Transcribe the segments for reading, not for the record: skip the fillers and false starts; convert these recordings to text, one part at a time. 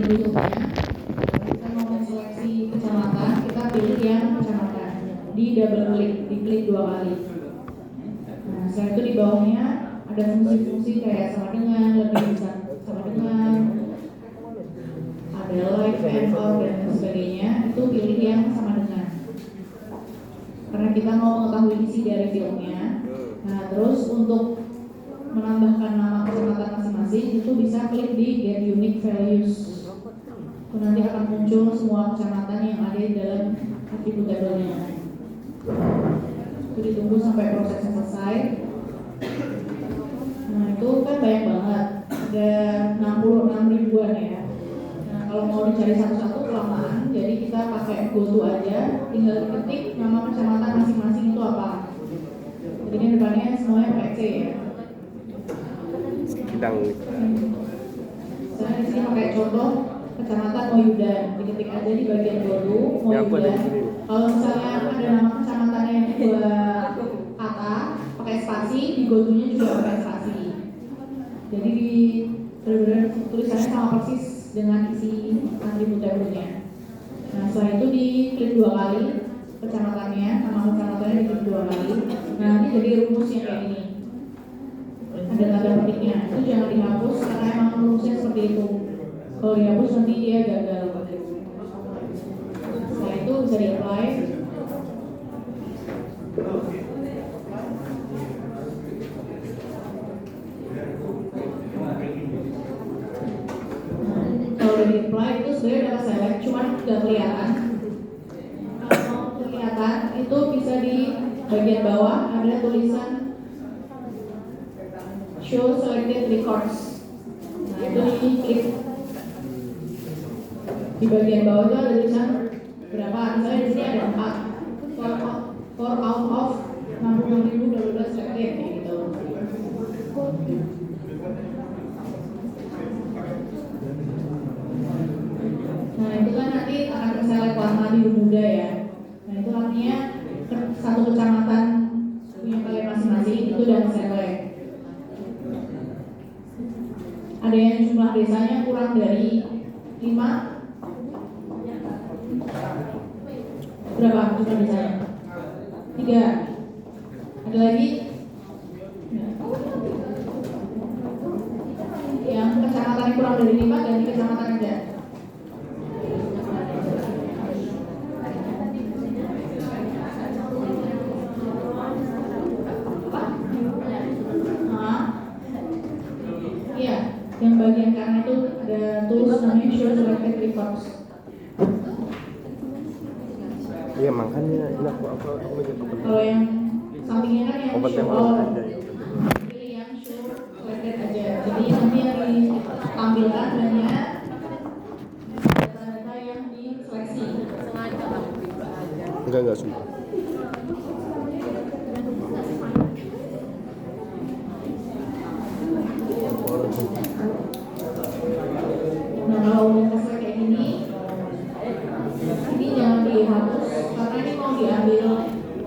berikutnya, kita mau seleksi kecamatan, kita pilih yang kecamatan. Di double klik, diklik 2 kali. Nah, setelah itu di bawahnya ada fungsi-fungsi kayak sama dengan, lebih bisa sama dengan, ada like, and all, dan sebagainya. Itu pilih yang sama dengan, karena kita mau mengetahui isi dari filmnya. Nah, terus untuk menambahkan nama kecamatan masing-masing itu bisa klik di Get Unique Values. Itu nanti akan muncul semua kecamatan yang ada di dalam atribut tabelnya. Itu ditunggu sampai prosesnya selesai. Nah, itu kan banyak banget, ada 66 ribuan ya. Nah, kalau mau dicari satu-satu kelamaan, jadi kita pakai GoTo aja, tinggal ketik nama kecamatan masing-masing itu apa. Jadi ini depannya semuanya pakai C ya. Saya di sini pakai contoh kecamatan Moyudan, diketik aja di bagian GoTo Moyudan. Kalau misalnya ada nama kecamatannya yang 2 kata pakai spasi, di GoTo-nya juga pakai spasi. Jadi di benar-benar tulisannya sama persis dengan isi atribut tabelnya. Nah, setelah itu diklik 2 kali kecamatannya, nama kecamatannya diklik 2 kali. Nah, ini jadi rumusnya kayak gini. Ada tanda petiknya, itu jangan dihapus karena emang rumusnya seperti itu. Kalau dihapus nanti dia gagal. Setelah itu bisa di-apply. Kalau udah di-apply itu sebenarnya udah select, cuman nggak kelihatan. Kalau kelihatan itu bisa di bagian bawah ada tulisan Show Selected Records. Nah, itu diklik. Di bagian bawah itu ada tulisan berapa. Misalnya di sini ada 4 out of 66.000 selected gitu. Nah, itu kan nanti akan terselect warna biru muda ya. Nah, itu artinya satu kecamatan punya kalian masing-masing itu udah select. Ada yang jumlah desanya kurang dari 5. Berapa jumlah desanya? 3. Ada lagi? Yang kecamatan kurang dari 5 ganti kecamatan aja. Yang bagian kanan itu ada tulis namanya Show Selected Records. Iya, makanya ini aku kalau yang sampingnya kan yang Show All, pilih yang Show Selected aja. Jadi nanti yang ditampilkan hanya data-data yang diseleksi. Enggak semua. Nah, kalau udah selesai kayak gini jangan dihapus karena ini mau diambil,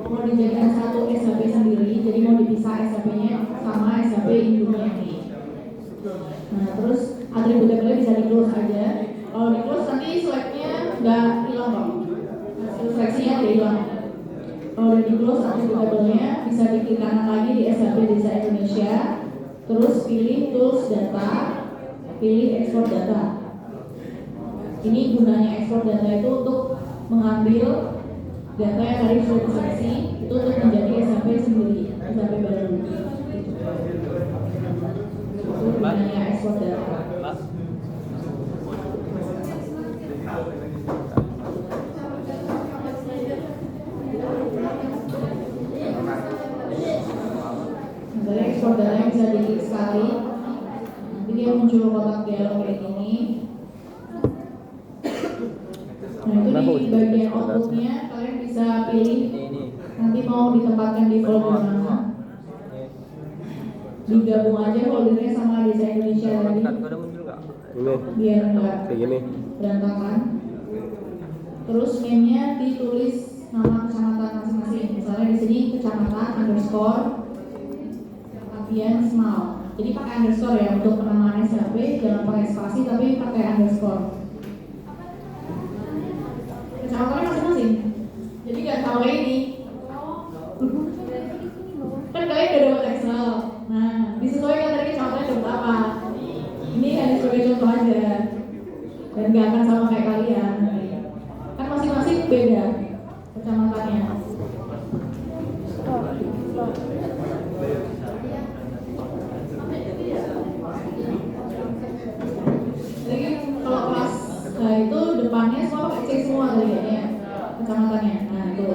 mau dijadikan satu SHP sendiri, jadi mau dipisah SHP-nya sama SHP induknya ini. Nah, terus atribut tabelnya bisa di close aja. Kalau di close nanti select-nya nggak hilang kok, seleksinya udah hilang. Kalau udah di close atribut tabelnya bisa diklik kanan lagi di SHP Desa Indonesia, terus pilih tools data, pilih export data. Ini gunanya ekspor data itu untuk mengambil data yang tadi sudah diseleksi itu untuk menjadi SHP sendiri, SHP baru. Itu gunanya ekspor data. Misalnya ekspor data yang bisa diklik sekali, nanti dia muncul kotak dialog kayak gini. Nah, itu di bagian outputnya kalian bisa pilih nanti mau ditempatkan di folder mana. Digabung aja foldernya sama Desa Indonesia tadi, biar enggak berantakan. Terus name-nya ditulis nama kecamatan masing-masing. Misalnya di sini kecamatan underscore Apian Small. Jadi pakai underscore ya untuk penamaan SHP, jangan pakai spasi tapi pakai underscore. dan nggak akan sama kayak kalian. Kan masing-masing beda kecamatannya. Jadi kalau kelas itu depannya semua pakai C semua tadi ya, kecamatannya. Nah itu.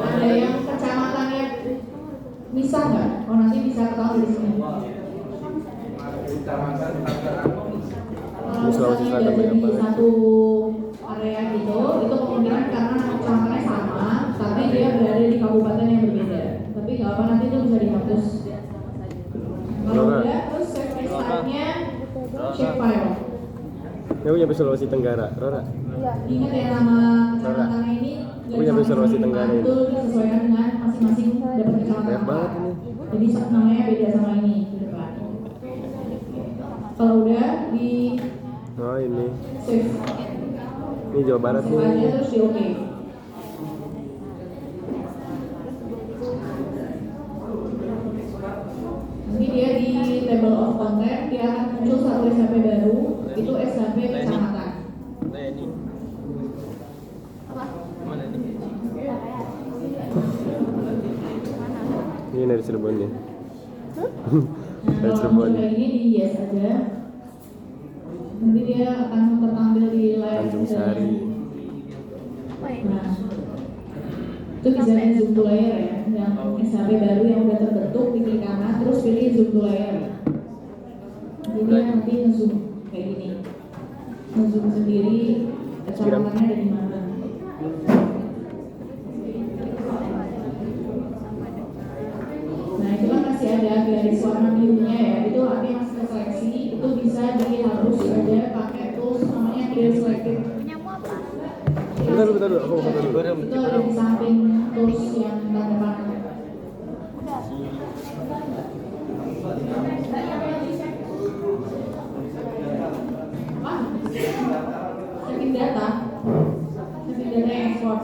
Ada yang kecamatannya misah nggak? Oh nanti bisa ketahuan di sini. Kalau misalnya nggak jadi satu area gitu, itu kemungkinan karena kecamatannya sama, tapi dia berada di kabupaten yang berbeda. Tapi nggak apa nanti itu bisa dihapus. Kalau udah, terus save type-nya shape file. Ya punya Sulawesi Tenggara, Rora. Ingat ya nama kecamatannya ini Punya Sulawesi Tenggara ini. itu disesuaikan dengan masing-masing dapat kecamatan Banyak apa. banget ini. Jadi namanya beda sama ini di depan. Kalau udah di Oh ini. save, Ini Jawa Barat save aja nih. terus di OK. Nanti dia di table of content dia akan muncul satu SHP baru, itu SHP kecamatan. Ini dari Cirebon nih. Nah, Dari kalau Cirebon. muncul kayak ini di yes aja. Nanti dia akan tertampil di layar Tanjung kerjanya. Sari. Nah, itu bisa di zoom to layer ya, yang SHP baru yang udah terbentuk di klik kanan, terus pilih zoom to layer. Jadi dia nanti ngezoom kayak gini, ngezoom sendiri kecamatannya ada di mana. Nah itu kan masih ada garis warna birunya ya, itu artinya masih seleksi, itu bisa dihapus aja pakai tools namanya clear selected. Bentar dulu, aku mau foto dulu. Itu ada di samping tools yang tanda panah. Ah, setting data yang ekspor.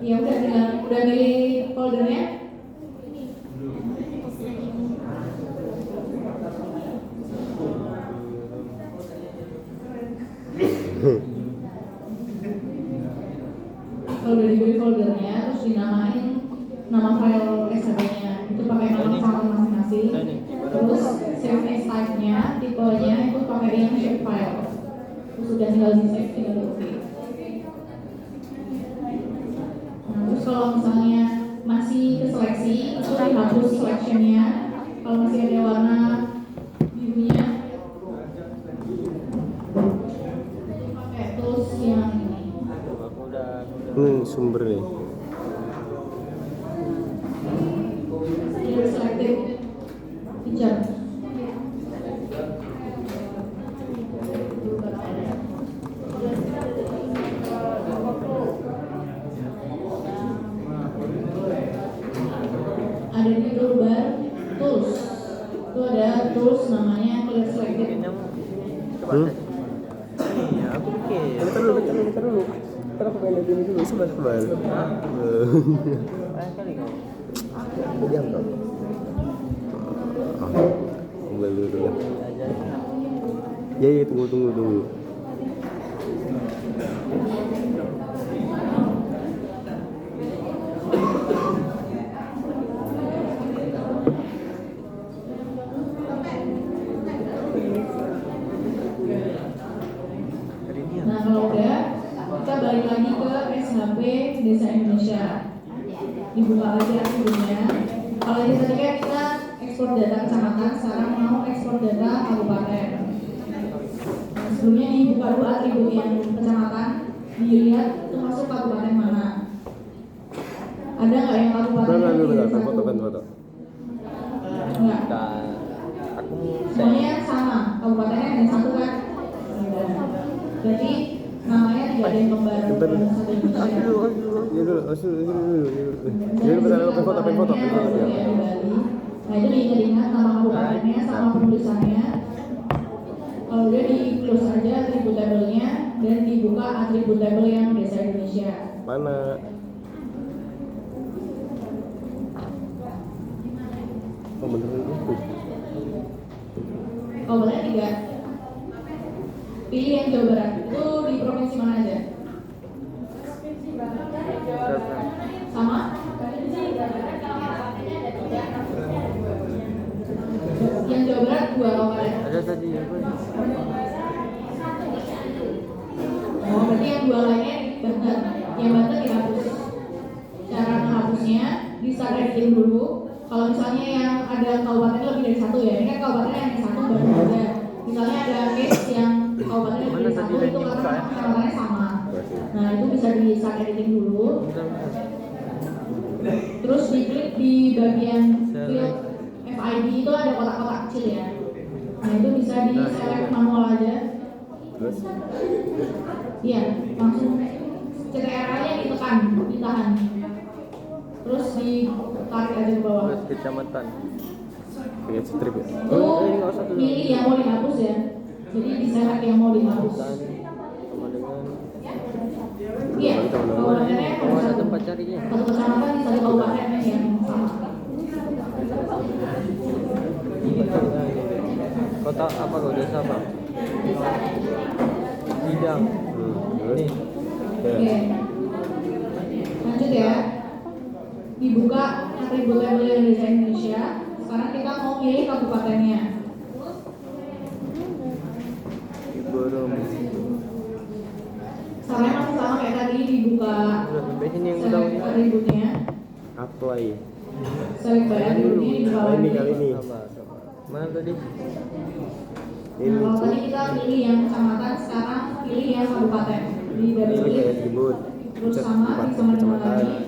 Ya udah tinggal udah milih foldernya. Kalau udah diberi foldernya, terus dinamain nama file SHP-nya itu pakai nama file masing-masing. Terus save as type-nya, tipenya itu pakai yang shape file. Terus sudah tinggal di save, tinggal di OK. Nah, terus kalau misalnya masih keseleksi, itu dihapus selection-nya. Kalau masih ada warna birunya, pakai tools yang ini. Ini sumber nih. Clear selected feature. Ada di toolbar tools. Itu ada tools namanya clear selected. Iya, aku pikir. Bentar dulu. Ntar aku pengen lihat ini dulu, sebentar. Banyak kali kau. Diam dong. Kembali dulu. Ya, tunggu. Nah kalau udah, kita balik lagi ke SHP Desa Indonesia. Dibuka aja akunnya. Kalau di tadi kan kita ekspor data kecamatan, sekarang mau ekspor data kabupaten. Nah, sebelumnya dibuka dulu atribut yang kecamatan, dilihat itu masuk kabupaten mana. Ada nggak yang kabupaten? Bentar, foto. Enggak. Aku Semuanya sama, kabupatennya ada satu kan? Berarti namanya tidak ada yang kembar Bentar. dalam satu Indonesia. Ya dulu. Jadi bentar, aku foto. Ya, di Bali. Nah itu diingat-ingat nama kabupatennya sama penulisannya. Kalau udah di close aja atribut tabelnya dan dibuka atribut tabel yang Desa Indonesia. Mana? beneran itu. Kabupaten 3. Pilih yang Jawa Barat. Itu di provinsi mana aja? Sama? Yang Jawa Barat 2 kabupaten. Ada tadi apa? Oh, berarti yang 2 lainnya Banten. Yang Banten dihapus. Cara menghapusnya bisa editing dulu. Kalau misalnya yang ada kabupaten lebih dari 1 ya, ini kan kabupaten yang 1 baru aja. Misalnya ada case yang kabupaten lebih dari 1 itu karena kecamatannya sama. Nah itu bisa di start editing dulu. Terus diklik di bagian field FID itu ada kotak-kotak kecil ya. Nah itu bisa di select manual aja. Terus Iya, langsung CTRL-nya ditahan. Terus ditarik aja ke bawah. Terus kecamatan. kayak strip ya. Itu pilih yang mau dihapus ya. Jadi di select yang mau dihapus. Sama dengan Iya, kabupatennya oh, ada tempat carinya. satu kecamatan di satu kabupaten yang sama. Kota apa kau desa apa? Bidang. Terus Nih. Oke. Lanjut ya. Dibuka atribut label Indonesia Indonesia. Sekarang kita mau pilih kabupatennya. Belum. Caranya masih sama kayak tadi, dibuka Sampai sini yang udah select atributnya. apply. Select by atributnya dibuka Kali ini lagi. kali ini. Mana tadi? Nah, Ini kalau tadi kita pilih yang kecamatan, sekarang pilih yang kabupaten. Di double ini klik. kayak atribut. Terus Cek sama empat sama dengan kecamatan. lagi.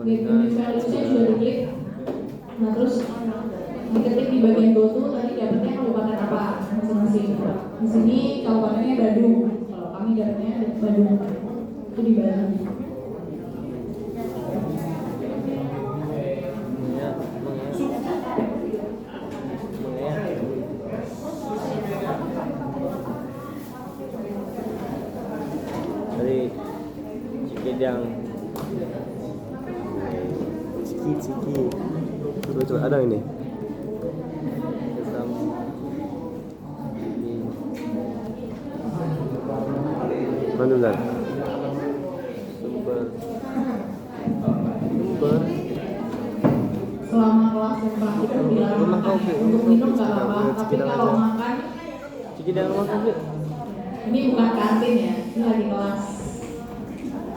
Get unit values-nya juga diklik. Nah terus diketik di bagian go to tadi dapatnya kabupaten apa masing-masing. Di sini kabupatennya Badung. Kalau kami dapatnya Badung. Itu di Badung. Ya, dari Cikidang. Ciki. Coba ada ini. Kesam Mana bentar? Sumber Selama kelas dan praktik dilarang Rumah makan. kau, Untuk minum nggak apa-apa, tapi Cikidang kalau aja. makan Cikidang rumah kau. ini bukan kantin ya, ini lagi kelas.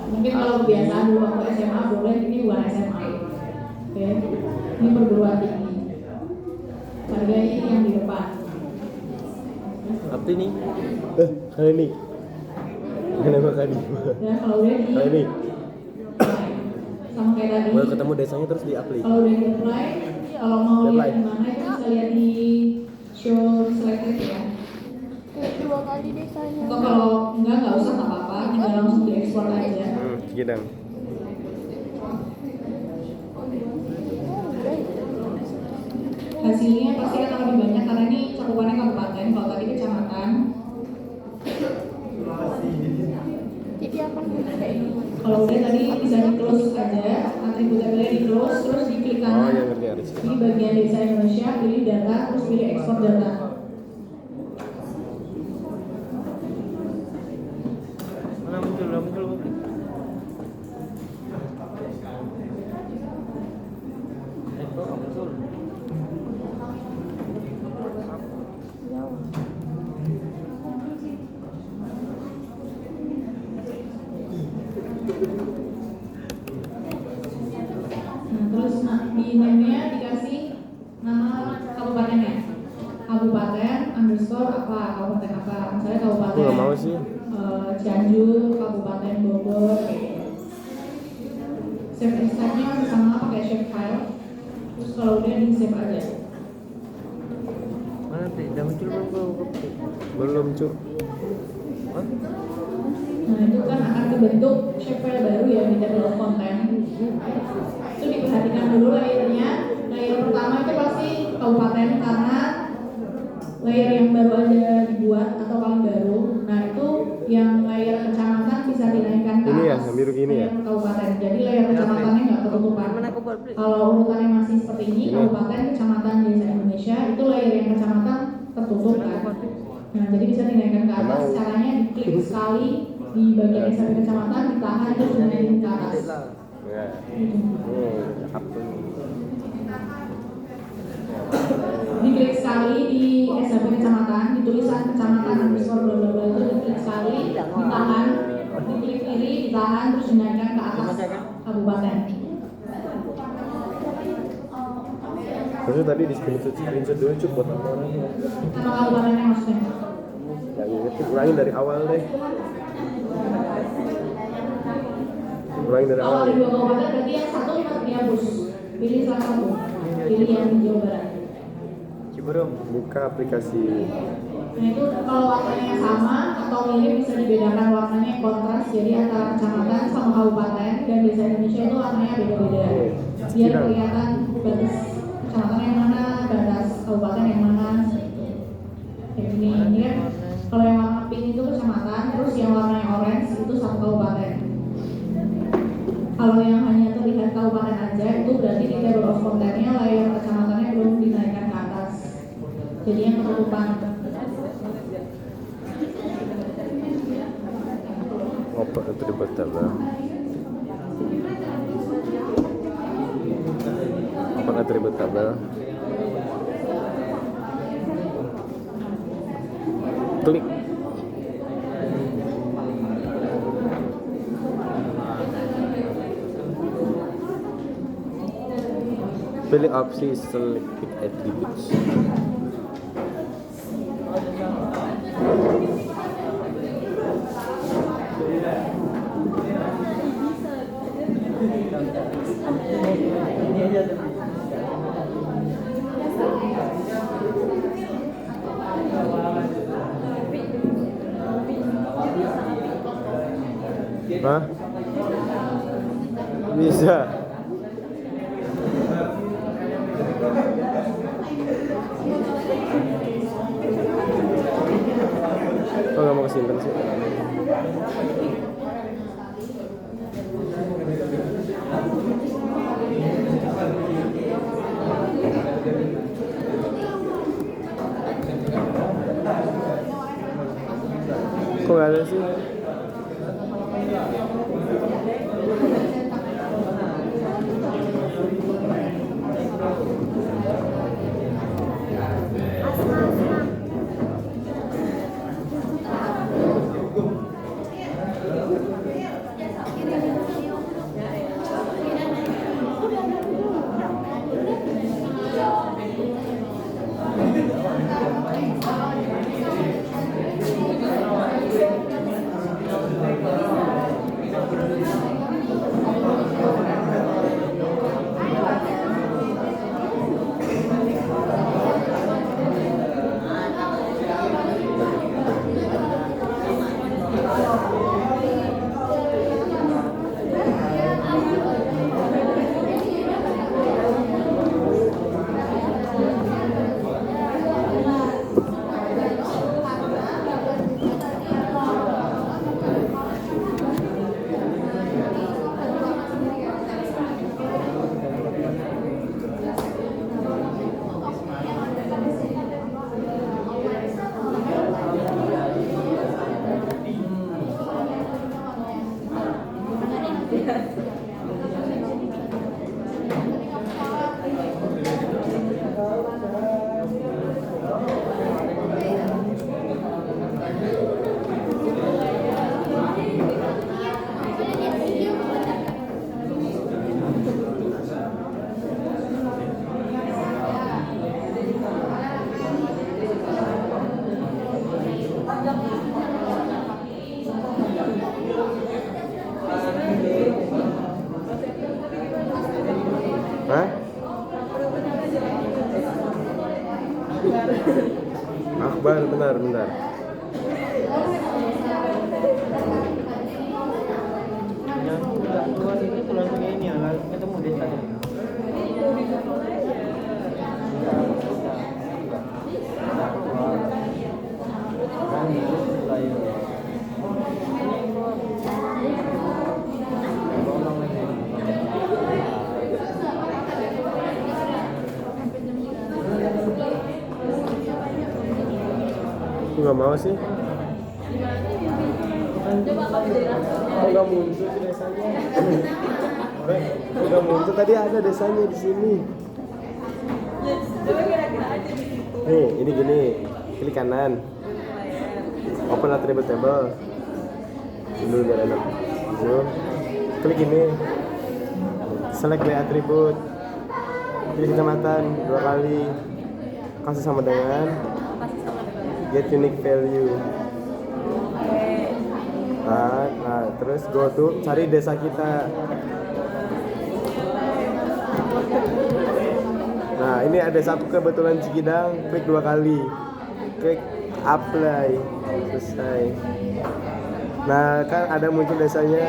Mungkin kalau kebiasaan dulu waktu SMA boleh, ini bukan SMA. Oke, ini perguruan tinggi. Harga ini yang di depan. Apa ini? Kali ini. Kenapa kali? Dan kalau udah di Kali ini. sama kayak tadi. Baru ketemu desanya terus di apply. Kalau udah di apply, kalau mau Apply. lihat di mana itu bisa lihat di show selected ya. Dua kali desanya. Atau kalau nggak usah nggak apa-apa, tinggal langsung diekspor aja. Cikidang. Hasilnya pasti akan lebih banyak karena ini cakupannya kabupaten, kalau tadi kecamatan. Jadi akan mudah ini. Kalau udah tadi bisa di close aja, atribut labelnya di close, terus diklik Oh, kanan. yang ngerti harus. Di bagian desa Indonesia, pilih data, terus pilih ekspor data. Mana muncul. Muncul. Nah, terus di name-nya dikasih nama kabupatennya. Kabupaten underscore apa, kabupaten apa. Misalnya Aku kabupaten nggak mau sih. Cianjur, Kabupaten Bogor, kayak gitu. Save as type-nya masih sama pakai shape file. Terus kalau udah di save aja. Mana tadi? Udah muncul belum kau? Belum cuk. Hah? Nah itu kan akan kebentuk shape file baru ya di table content. Itu diperhatikan dulu layernya. Layer pertama itu pasti kabupaten karena layer yang baru aja dibuat atau paling baru. Nah itu yang layer kecamatan bisa dinaikkan ke Ini ya, atas yang biru gini ya? layer kabupaten. Jadi layer kecamatannya nggak ketutupan. Mana Kalau urutannya masih seperti ini, kabupaten, kecamatan, desa Indonesia itu layer yang kecamatan tertutup kan. Nah, jadi bisa dinaikkan ke atas. Caranya diklik sekali di bagian SAP kecamatan, ditahan terus dinaikin ke atas. Ya. Apa? Diklik sekali di SAP kecamatan, di tulisan kecamatan underscore bla bla bla itu diklik sekali, ditahan, diklik kiri, ditahan terus dinaikkan ke atas kabupaten. Terus tadi di screenshot dulu cukup buat apa orangnya? Nama kabupatennya maksudnya. Yang itu ulangin dari awal deh. Ulangin dari Kalau awal. ada 2 kabupaten berarti yang satu harus dihapus. Pilih salah satu. Pilih yang di Jawa Barat. Ciberem. Buka aplikasi. Nah itu kalau warnanya sama atau mirip bisa dibedakan warnanya kontras. Jadi antara kecamatan sama kabupaten dan desa Indonesia itu warnanya beda-beda. Biar kelihatan batas kecamatan yang mana, batas kabupaten yang mana. Kayak gini, ini kan kalau yang warna pink itu kecamatan, terus yang warnanya orange itu satu kabupaten. Kalau yang hanya terlihat kabupaten aja itu berarti di table of content-nya layer kecamatannya belum dinaikkan ke atas. Jadi yang ketutupan. Apa atribut tabel? Apa atribut tabel? Klik. Pilih opsi select attributes. Hah? Bisa. Kok nggak mau kesimpan sih? Kok nggak ada sih? Hah? Akbar, benar. Yang udah keluar ini pulang ke ini ya, ketemu desa. Aku nggak mau sih. Kok nggak muncul sih desanya? Kok nggak muncul? Tadi ada desanya di sini. Nih, ini gini. Klik kanan. Open attribute table. Dulu biar enak. Zoom. Klik ini. Select by attribute. Pilih kecamatan 2 kali. Kasih sama dengan get unique value. Nah, terus go to cari desa kita. Nah, ini ada satu kebetulan Cikidang, klik 2 kali. Klik apply. Selesai. Nah, kan ada muncul desanya.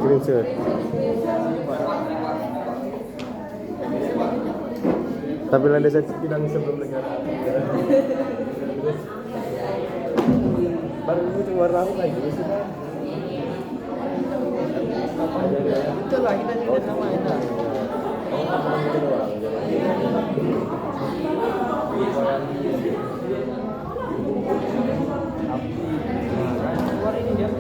Screenshot. Tampilan desa Cikidang sebelum negara. Baru itu warna apa lagi sih, Bang? Itu lah kita tidak sama itu. Itu doang. Keluar ini dia.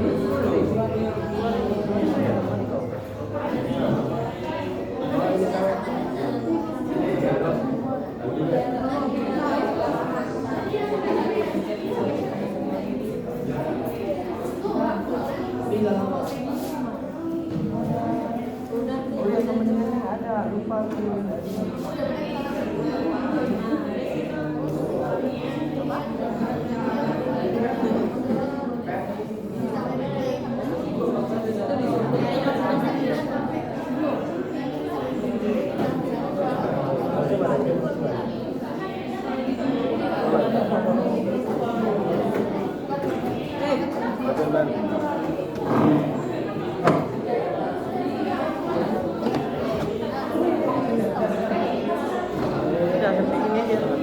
Ada lupa. Udah seperti ini aja teman.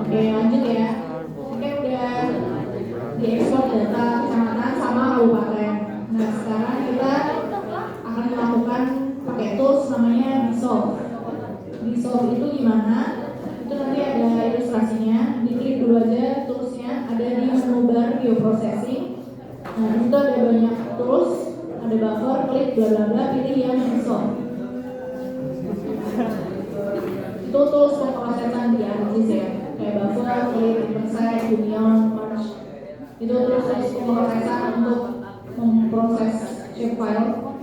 Oke, lanjut ya. Oke, udah diekspor data kecamatan sama kabupaten. Nah, sekarang kita akan melakukan pakai tools namanya Bsolve. Bsolve itu gimana? Itu nanti ada ilustrasinya. Diklik dulu aja toolsnya. Ada di menu bar bioprocessing. Nah, di situ ada banyak tools. Ada buffer, klik bla bla bla, pilih yang Bsolve. Itu tools pemrosesan di ArcGIS ya, kayak buffer, klik, intersect, union, merge. Itu tools pemrosesan untuk memproses shapefile.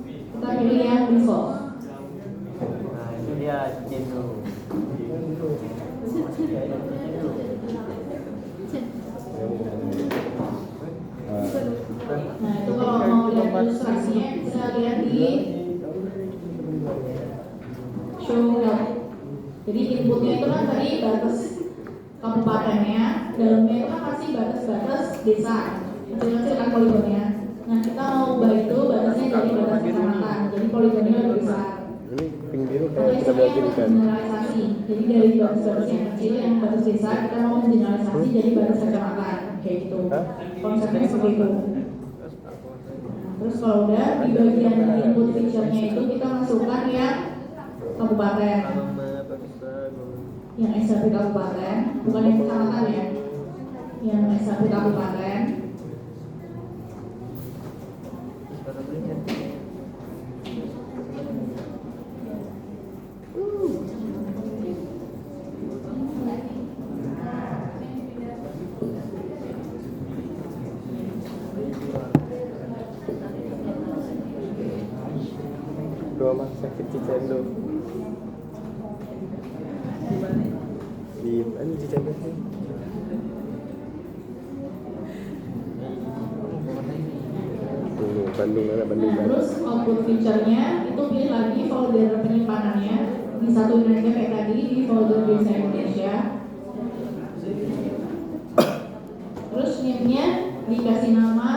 Kita pilih yang Bsolve. Nah, itu dia Jendo. Nah, itu kalau mau lihat ilustrasinya bisa lihat di show help. Jadi inputnya itu kan tadi batas kabupatennya, dalamnya itu kan pasti batas-batas desa, kecil-kecil kan poligonnya. Nah, kita mau ubah itu batasnya jadi batas kecamatan, jadi poligonnya lebih besar. Ini pink biru Atau kayak kita istilahnya bikin kan. generalisasi. Jadi dari batas-batas yang kecil yang batas desa kita mau generalisasi jadi batas kecamatan, kayak gitu. Konsepnya seperti itu. Terus kalau udah di bagian input feature-nya itu kita masukkan yang kabupaten, yang SHP kabupaten, bukan yang kecamatan ya, yang SHP kabupaten. Rumah sakit Cicendo. Di mana Cicendo sih? Dulu. Bandung ada Bandung Nah, Barat. terus output feature-nya itu pilih lagi folder penyimpanannya, disatuin aja kayak tadi di folder Desa Indonesia. Terus name-nya dikasih nama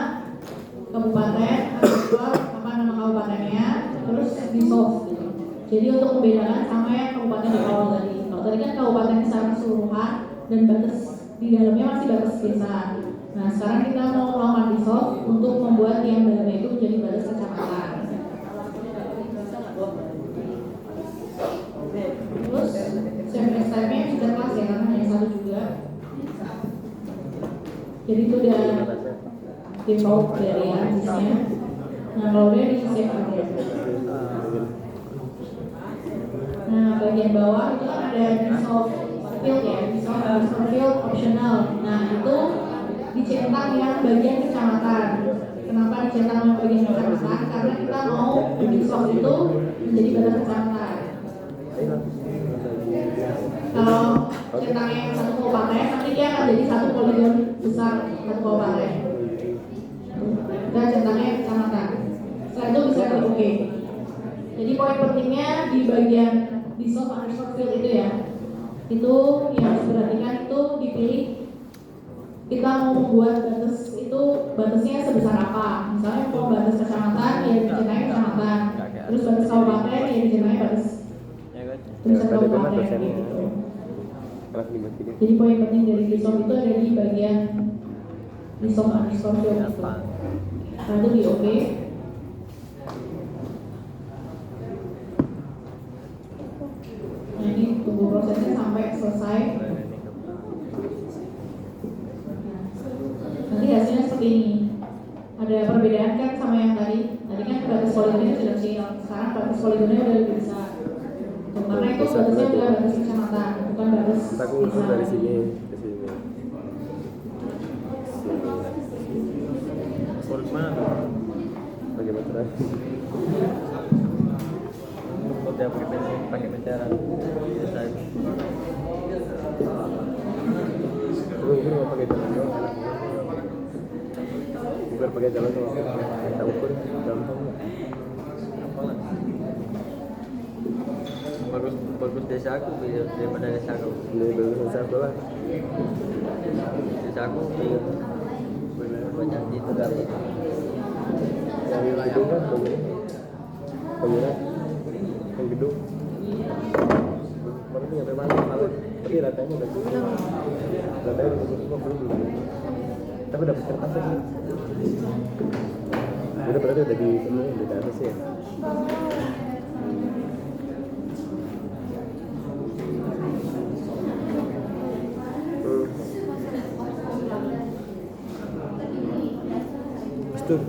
kabupaten, apa nama kabupatennya, terus di soft gitu. Jadi untuk membedakan sama yang kabupaten di awal tadi. Kalau tadi kan kabupaten secara keseluruhan dan batas di dalamnya masih batas desa. Nah sekarang kita mau melakukan di soft untuk membuat yang dalamnya itu menjadi batas kecamatan. Terus CMS type-nya sudah kelas ya karena hanya satu juga. Jadi itu udah default dari aksesnya. Nah kalau udah di save aja. Nah bagian bawah itu kan ada dissolve field ya, dissolve field optional. Nah itu dicentang yang bagian kecamatan. Kenapa dicentang yang bagian kecamatan? Karena kita mau dissolve itu menjadi batas kecamatan. Kalau centangnya yang satu kabupaten, nanti dia akan jadi satu poligon besar satu kabupaten. Dan centangnya kecamatan. Setelah itu bisa di OK. Jadi poin pentingnya di bagian dissolve underscore field itu ya, itu yang harus diperhatikan itu dipilih kita mau membuat batas itu batasnya sebesar apa. Misalnya kalau batas kecamatan ya dicenai kecamatan, terus batas kabupaten ya dicenai batas tulisan kabupaten gitu. Jadi poin penting dari dissolve itu ada di bagian dissolve underscore field itu. Nah itu di OK. Nah ini tunggu prosesnya sampai selesai. Nanti hasilnya seperti ini. Ada perbedaan kan sama yang tadi. Tadi kan batas poligonnya sudah kecil. Sekarang batas poligonnya udah lebih besar. Karena itu batasnya udah batas kecamatan, bukan batas Kita ukur dari sini ke sini. Ukur mana tuh? Pakai meteran. Udah pakai meteran. Biasa. Ukur mau pakai jalan doang. Bukan pakai jalan doang. Kita ukur gampang. Bagus desa aku daripada desa aku. Ini bagus desa lah. Desa aku banyak di tegar. Yang gedung kan bangunan yang gedung. Baru nyampe mana malah. Tapi ratanya udah cukup. Ratanya udah cukup belum. Tapi dapat kertas lagi. Udah berarti udah di atas ya. Tuh.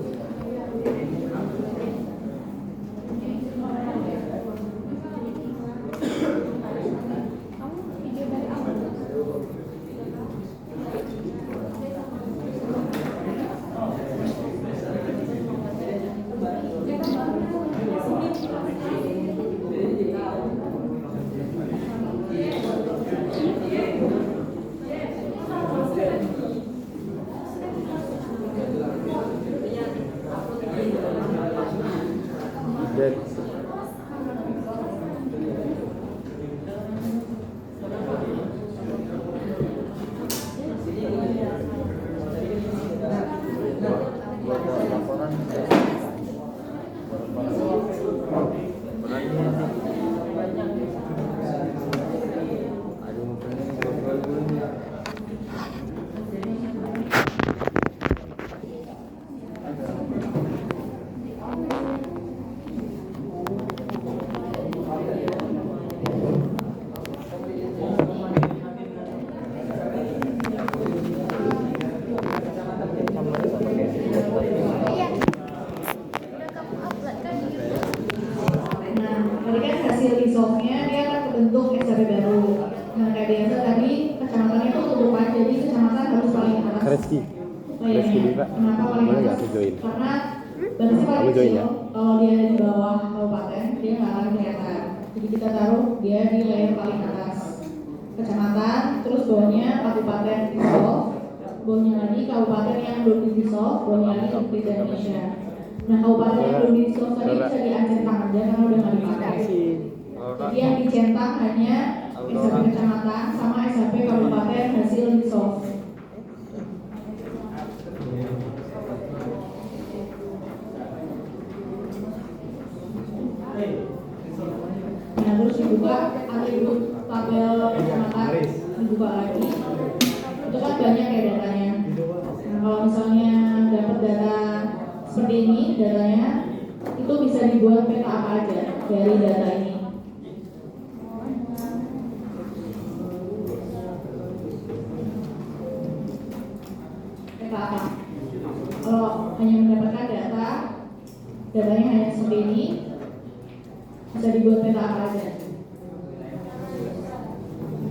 Dan Reski. Reski Diva. Boleh nggak aku join? Karena batasnya paling Kamu join kecil. ya? Kalau dia di bawah kabupaten, dia nggak akan kelihatan. Jadi kita taruh dia di layer paling atas kecamatan, terus bawahnya kabupaten dissolve, bawahnya lagi kabupaten yang belum dissolve, bawahnya lagi Republik Indonesia. Nah, kabupaten yang belum di-disclose tadi bisa diacentang aja karena udah nggak dipakai. Jadi yang dicentang hanya SHP kecamatan sama SHP kabupaten hasil di-disclose. Nah, terus dibuka atribut tabel kecamatan, dibuka lagi. Itu kan banyak ya datanya. Nah, kalau misalnya dapat data seperti ini, datanya itu bisa dibuat peta apa aja dari data ini. Peta apa? Kalau hanya mendapatkan datanya hanya seperti ini, bisa dibuat peta apa aja?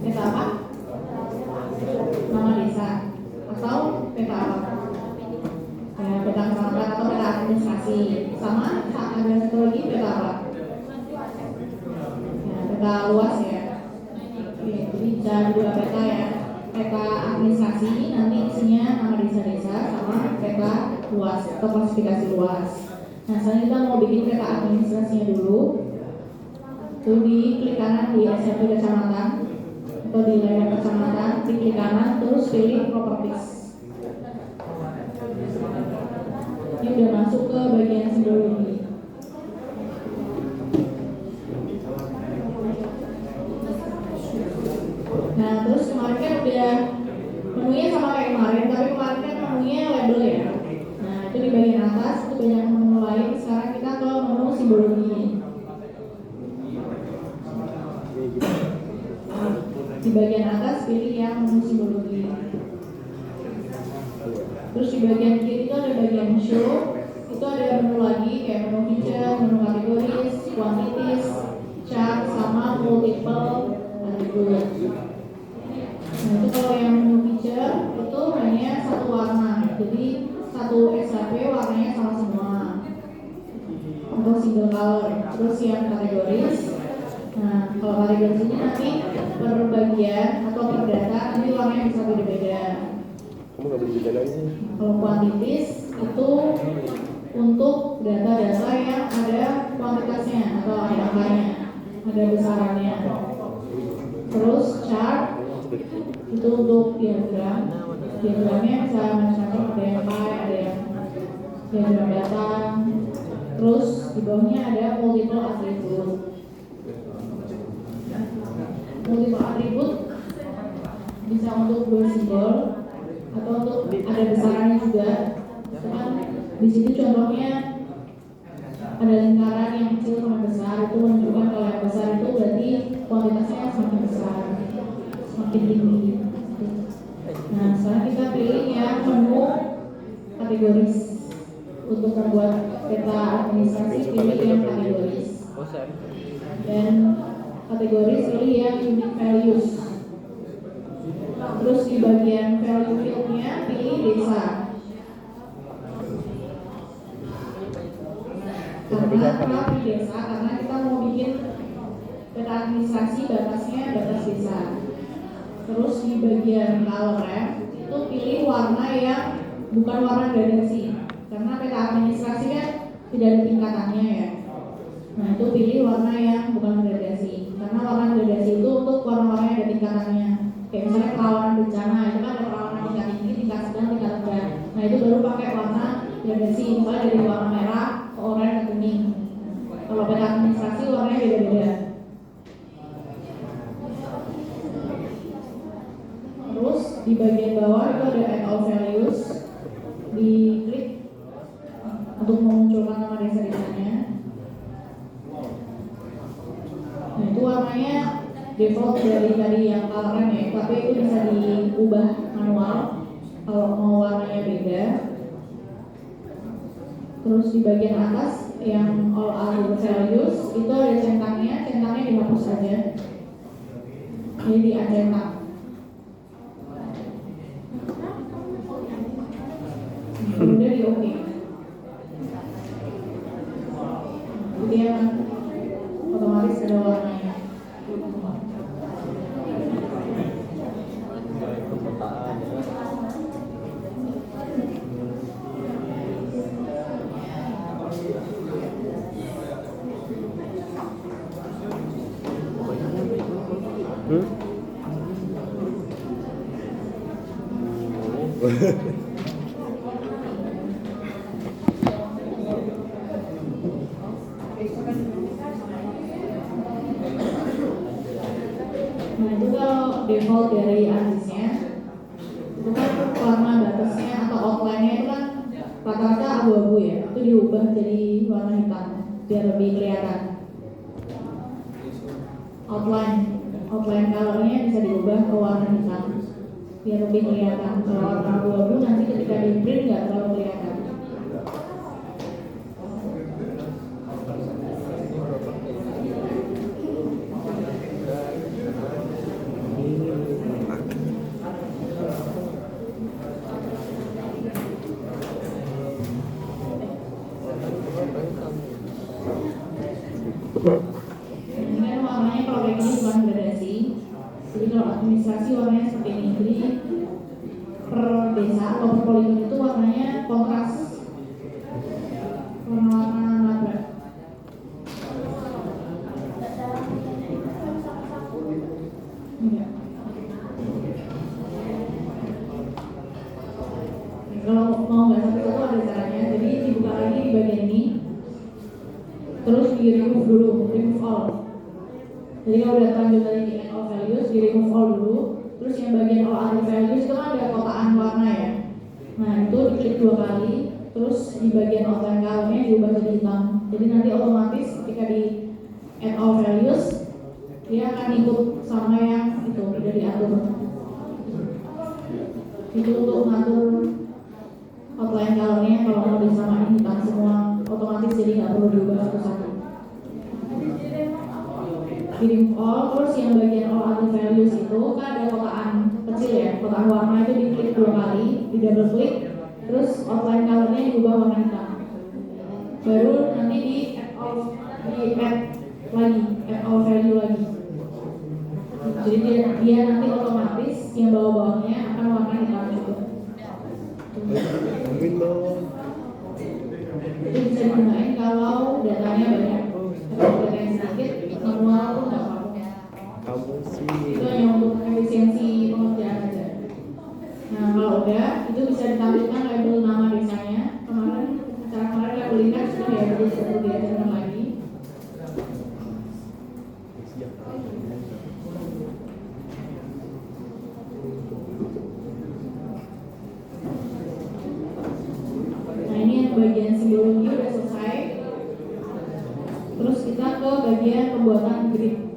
Peta apa? Nama desa atau peta apa? Ya, peta kecamatan atau peta administrasi. Sama ada satu lagi peta apa? Ya, peta luas ya. Oke, jadi bisa dua peta ya. Peta administrasi nanti isinya nama desa-desa sama peta luas atau klasifikasi luas. Nah, sekarang kita mau bikin peta administrasinya dulu. Itu di klik kanan di SHP kecamatan atau di layar kecamatan, di klik kanan terus pilih properties. Ini udah masuk ke bagian simbologi. Nah, terus kemarin kan udah menunya sama kayak kemarin, tapi kemarin kan menunya label ya. Nah, itu di bagian atas itu banyak menu lain. Sekarang kita ke menu simbologi. Di bagian atas pilih yang menu simbologi. Terus di bagian kiri itu ada bagian show. Itu ada menu lagi kayak menu feature, menu kategoris, quantities, chart, sama multiple attribute. Nah, itu kalau yang menu feature itu hanya satu warna. Jadi satu SHP warnanya sama semua untuk single color. Terus yang kategoris, nah kalau kategoris ini nanti per bagian atau per data nanti warnanya bisa beda-beda. Kamu nggak beli beda lagi sih? Kalau quantities itu untuk data-data yang ada kuantitasnya atau ada angkanya, ada besarannya. Terus chart itu untuk diagram. Diagramnya bisa macam-macam, ada yang pie, ada yang diagram datang. Terus di bawahnya ada multiple attribute. Multiple attribute bisa untuk dua simbol atau untuk ada besarannya juga. Cuman di sini contohnya ada lingkaran yang kecil sama besar, itu menunjukkan kalau yang besar itu berarti kuantitasnya semakin besar, semakin tinggi. Nah, sekarang kita pilih yang menu kategoris. Untuk membuat peta administrasi pilih yang kategoris. Dan kategoris pilih yang unique values. Terus di bagian value fieldnya pilih desa. Kenapa pilih desa? Karena kita mau bikin peta administrasi batasnya batas desa. Terus di bagian color ref itu pilih warna yang bukan warna gradasi. Karena peta administrasi kan tidak ada tingkatannya ya. Nah, itu pilih warna yang bukan gradasi. Karena warna gradasi itu untuk warna-warna yang ada tingkatannya. Kayak misalnya kerawanan bencana, itu kan ada kerawanan tingkat tinggi, tingkat sedang, tingkat rendah. Nah, itu baru pakai warna gradasi. Misalnya dari warna merah ke oranye ke kuning. Kalau peta administrasi warnanya beda-beda. Terus di bagian bawah itu ada add all values. Diklik untuk memunculkan nama desa-desanya. Nah, itu warnanya default dari tadi yang color ya, tapi itu bisa diubah manual kalau mau warnanya beda. Terus di bagian atas yang all other values itu ada centangnya dihapus saja. Jadi diacentang. Kemudian di OK. Kemudian otomatis ada warnanya. Nah itu kalau default dari ASIS-nya itu kan warna batasnya atau outline-nya itu kan rata-rata abu-abu ya, itu diubah jadi warna hitam biar lebih kelihatan. Outline color-nya bisa diubah ke warna hitam biar lebih kelihatan. Kalau warna abu-abu nanti ketika di print nggak terlalu kelihatan. Ini kan warnanya kalau kayak gini bukan gradasi. Jadi kalau administrasi warnanya seperti ini. Jadi per desa atau per poligon itu warnanya kontras, warna-warna nabrak. Enggak. Kalau mau nggak satu-satu ada caranya. Jadi dibuka lagi di bagian ini. Terus di remove dulu, remove all. Jadi kalau udah lanjut tadi di add all values, di remove all dulu. Terus yang bagian all other values itu kan ada kotaan warna ya. Nah itu diklik 2 kali. Terus di bagian outline color-nya diubah jadi hitam. Jadi nanti otomatis ketika di add all values dia akan ikut sama yang itu udah diatur. Itu untuk mengatur outline color-nya kalau mau disamain hitam semua otomatis, jadi nggak perlu diubah satu-satu. Kirim all, terus yang bagian all other values itu kan ada kotaan kecil ya, kotaan warna itu diklik 2 kali, di double klik, terus outline color-nya diubah warna hitam. Baru nanti di add lagi, add all value lagi. Jadi dia nanti otomatis yang bawah-bawahnya akan warna hitam juga. Amin dong. Itu bisa digunakan kalau datanya banyak. Kalau datanya sedikit, manual pun nggak apa-apa. Kamu sih. Itu hanya untuk efisiensi pengerjaan aja. Nah kalau udah, itu bisa ditampilkan label nama desanya. Acara kemarin labelin kan sudah ya, jadi tidak perlu diajarkan lagi. Nah ini yang bagian simbologi udah selesai. Terus kita ke bagian pembuatan grid.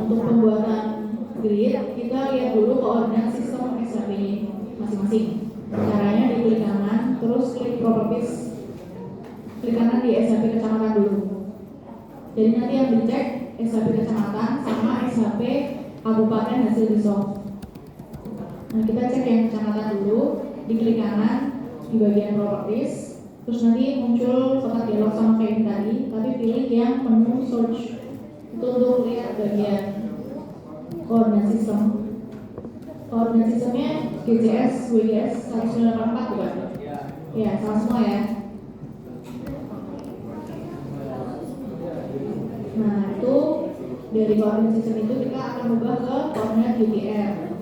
Untuk pembuatan grid, kita lihat dulu koordinat sistem SAP masing-masing. Caranya diklik kanan, terus klik properties, klik kanan di SAP kecamatan dulu. Jadi nanti yang dicek SAP kecamatan sama SAP kabupaten hasil resolve. Nah kita cek yang kecamatan dulu, diklik kanan di bagian properties, terus nanti muncul kotak dialog sama kayak tadi, tapi pilih yang menu search. Itu untuk lihat bagian koordinat sistem. Koordinat sistemnya GCS, WGS 194 bukan? Ya, salah semua ya. Nah, itu dari koordinat sistem itu kita akan ubah ke koordinat UTR.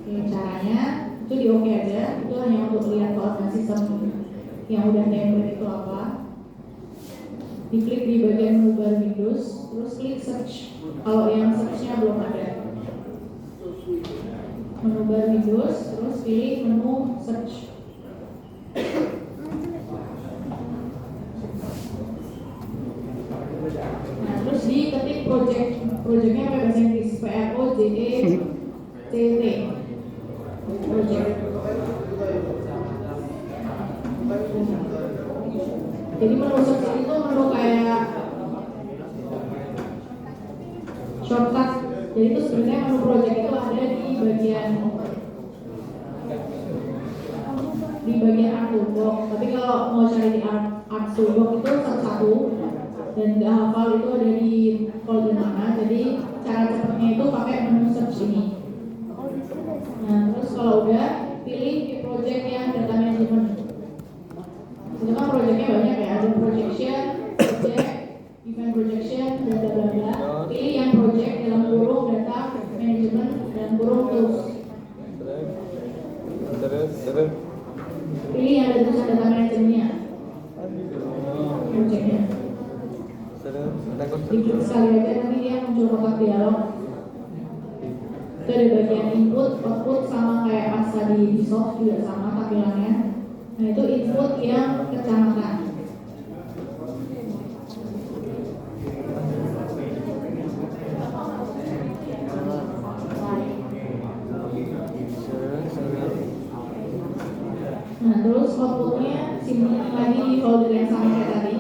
Oke, caranya itu di OK aja. Itu hanya untuk lihat koordinat sistem yang udah template itu apa. Diklik di bagian menu bar Windows, terus klik search. Kalau yang search-nya belum ada, menu bar Windows, terus pilih menu search. Nah, terus diketik projectnya pakai bahasa Inggris, PROJECT project. Jadi menu search itu menu kayak shortcut. Jadi itu sebenarnya menu project itu ada di bagian di bagian art toolbox. Tapi kalau mau cari di art toolbox itu satu-satu dan nggak hafal itu ada di folder mana. Jadi cara cepatnya itu pakai menu search ini. Nah, terus kalau udah pilih di project yang data management. Itu kan projectnya banyak ya, ada projection, project, event projection, dan bla bla bla. Pilih yang project dalam kurung data management dan kurung tools. Terus. Pilih yang ada tulisan data manajemennya, projectnya. Diklik sekali aja nanti dia muncul kotak dialog. Itu ada bagian input, output sama kayak pas tadi di soft juga sama tampilannya. Nah itu input yang kecamatan. Nah terus outputnya simpan lagi di folder yang sama kayak tadi.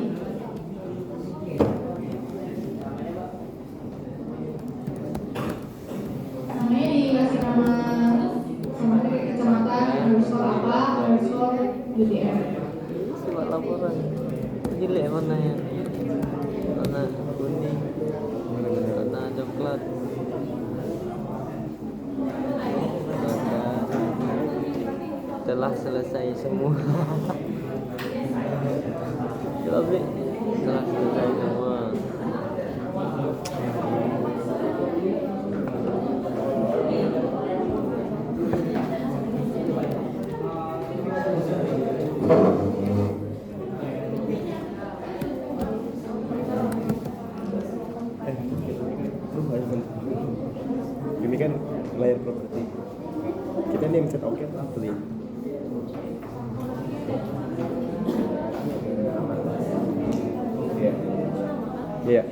Namanya dikasih nama sama kayak kecamatan, underscore apa, underscore UTM. Coba laporan. Jelek mana ya? Warna kuning, warna coklat. Telah selesai semua. Coba beli. Telah selesai semua. Ini kan layar properti. Kita nih yang set oke beli. Iya.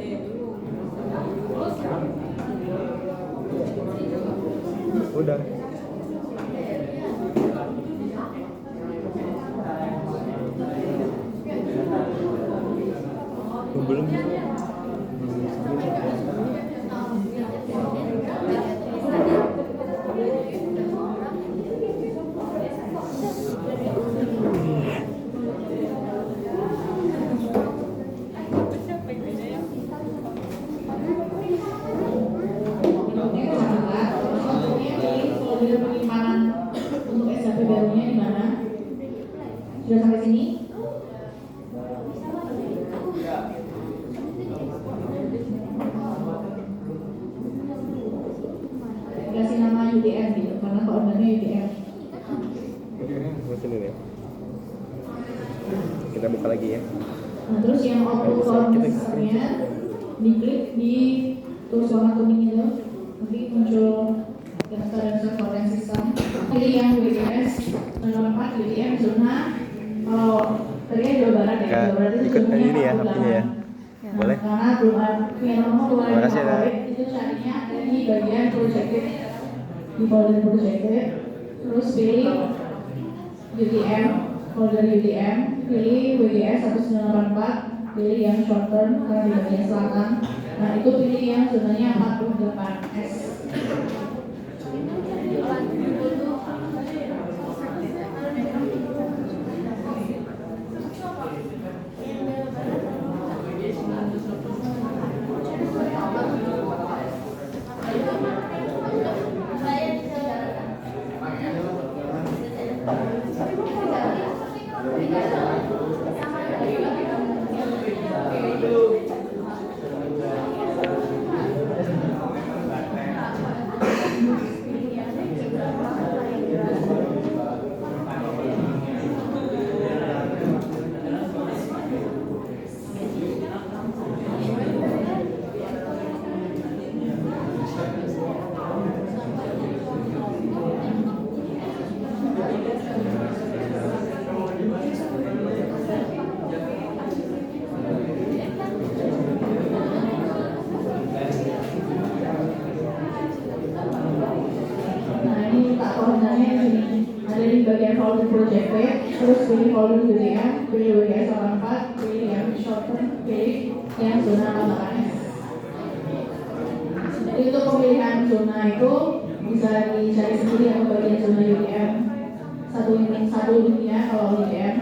Udah. Belum. Folder penyimpanan untuk SAP barunya di mana? Sudah sampai sini? Kasih nama UTM gitu, karena koordinatnya UTM. Sini nih. Kita buka lagi ya. Nah terus yang output coordinatornya diklik di tulis warna kuning itu, nanti muncul daftar koordinat sistem. Pilih yang WGS 04 UTM zona. Kalau tadi Jawa Barat ya, Jawa Barat itu Ikut zonanya ini ya, 48. HP-nya ya. Boleh. Karena belum ada nomor belum ada. Terima kasih, Kak. Itu carinya ada di bagian projected, di folder projected. Terus pilih UTM, folder UTM, pilih WGS 1984, pilih yang short term karena di bagian selatan. Nah itu pilih yang zonanya 48S. bagian folder project page, terus pilih folder UTM, pilih WGS 84, pilih yang short term, pilih yang zona tambahkannya. Jadi untuk pemilihan zona itu bisa dicari sendiri yang bagian zona UTM. satu dunia kalau UGM,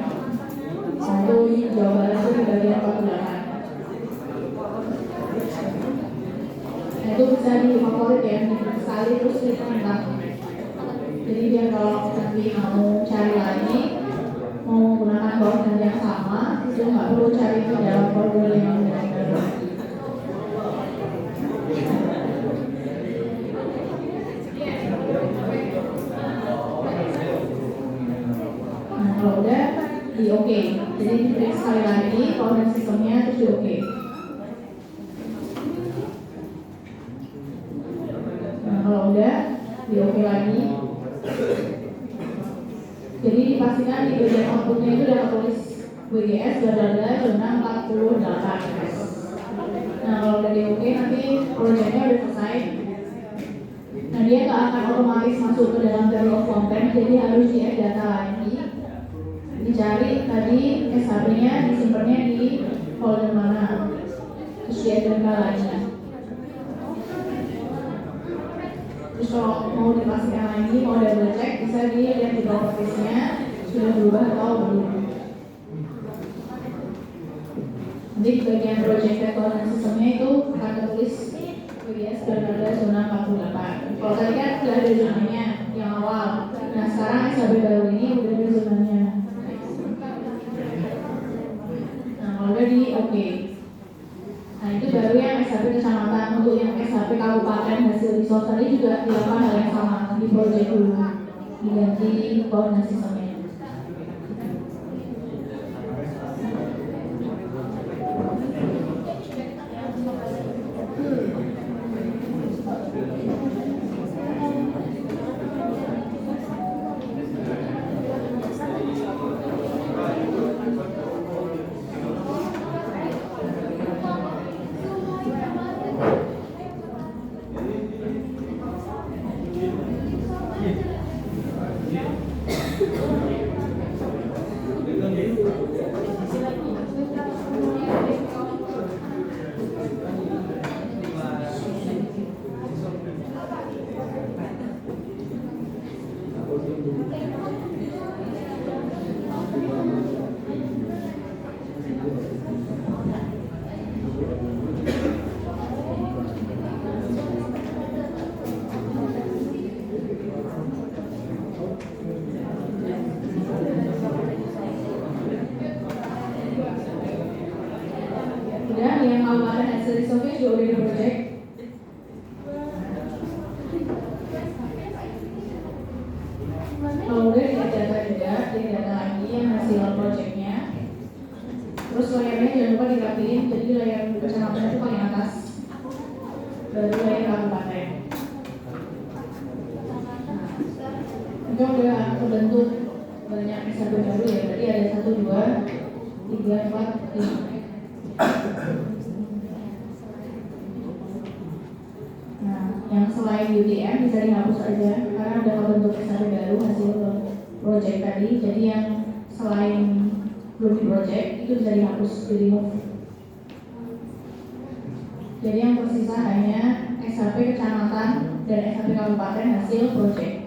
satu di Jawa Barat itu di bagian 48. Nah, itu bisa difavorit ya, sekali terus ditentang. Jadi biar kalau nanti mau cari lagi, mau menggunakan koordinat yang sama, itu nggak perlu cari ke dalam formulir yang baru. Nah, kalau udah di oke, jadi diklik sekali lagi koordinat sistemnya terus di oke. Nah, kalau udah di oke lagi, jadi dipastikan di bagian outputnya itu udah tulis WGS zona 48. Nah, kalau udah di oke nanti proyeknya udah selesai. Nah, dia nggak akan otomatis masuk ke dalam table of content, jadi harus di add data lagi. Dicari tadi SHP-nya disimpannya di folder mana, terus di add data lagi. Terus kalau mau dipastikan lagi, mau double check, bisa dilihat di properties-nya sudah berubah atau belum. Nanti di bagian project record sistemnya itu akan tertulis WGS berada zona 48. Kalau tadi kan sudah ada zonanya yang awal. Nah, sekarang SHP baru ini udah ada zonanya. Nah, kalau udah di oke. Nah, itu baru yang SHP kecamatan. Untuk yang SHP kabupaten hasil resource tadi juga dilakukan hal yang sama di project dulu, diganti koordinat sistemnya. Dan yang kabupaten hasil resource juga udah di project. Kalau udah di data juga, di data lagi yang hasil projectnya. Terus layarnya jangan lupa dirapiin, jadi layar kecamatan itu paling atas, baru layar kabupaten. Itu udah terbentuk banyak SHP baru ya, berarti ada 1, 2, 3, 4, 5. Nah, yang selain UTM bisa dihapus aja karena udah membentuk SHP baru hasil project tadi. Jadi yang selain belum di project itu bisa dihapus, di remove. Jadi yang tersisa hanya SHP kecamatan dan SHP kabupaten hasil project.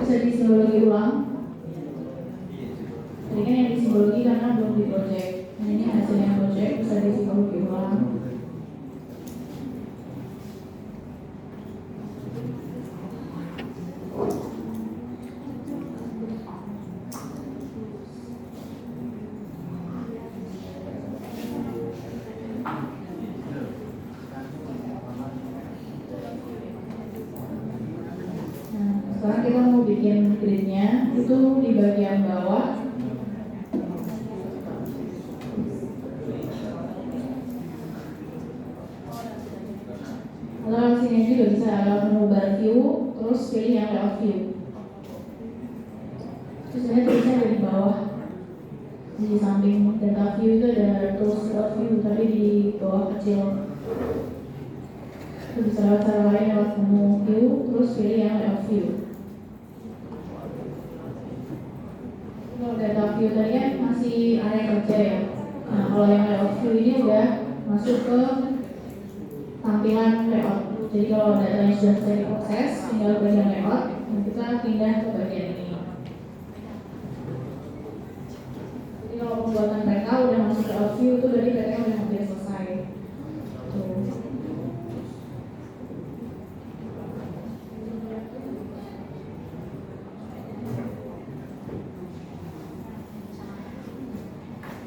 Bisa disimbologi ulang. Jadi kan yang disimbologi karena belum di project. Nah, ini hasilnya project bisa disimbologi ulang. Sekarang kita mau bikin gridnya itu di bagian bawah. Atau sini juga bisa lewat menu bar view, terus pilih yang layout view. Terus ini tulisnya ada di bawah, di samping data view itu ada tools layout view, tapi di bawah kecil. Itu bisa lewat cara lain, lewat menu view, terus pilih yang layout view. Kalau data view tadi kan masih area kerja ya. Nah, kalau yang layout view ini udah masuk ke tampilan layout. Jadi kalau datanya sudah selesai diproses, tinggal bagian layout, dan kita pindah ke bagian ini. Jadi kalau pembuatan mereka udah masuk ke layout view itu berarti mereka udah hampir selesai. Tuh.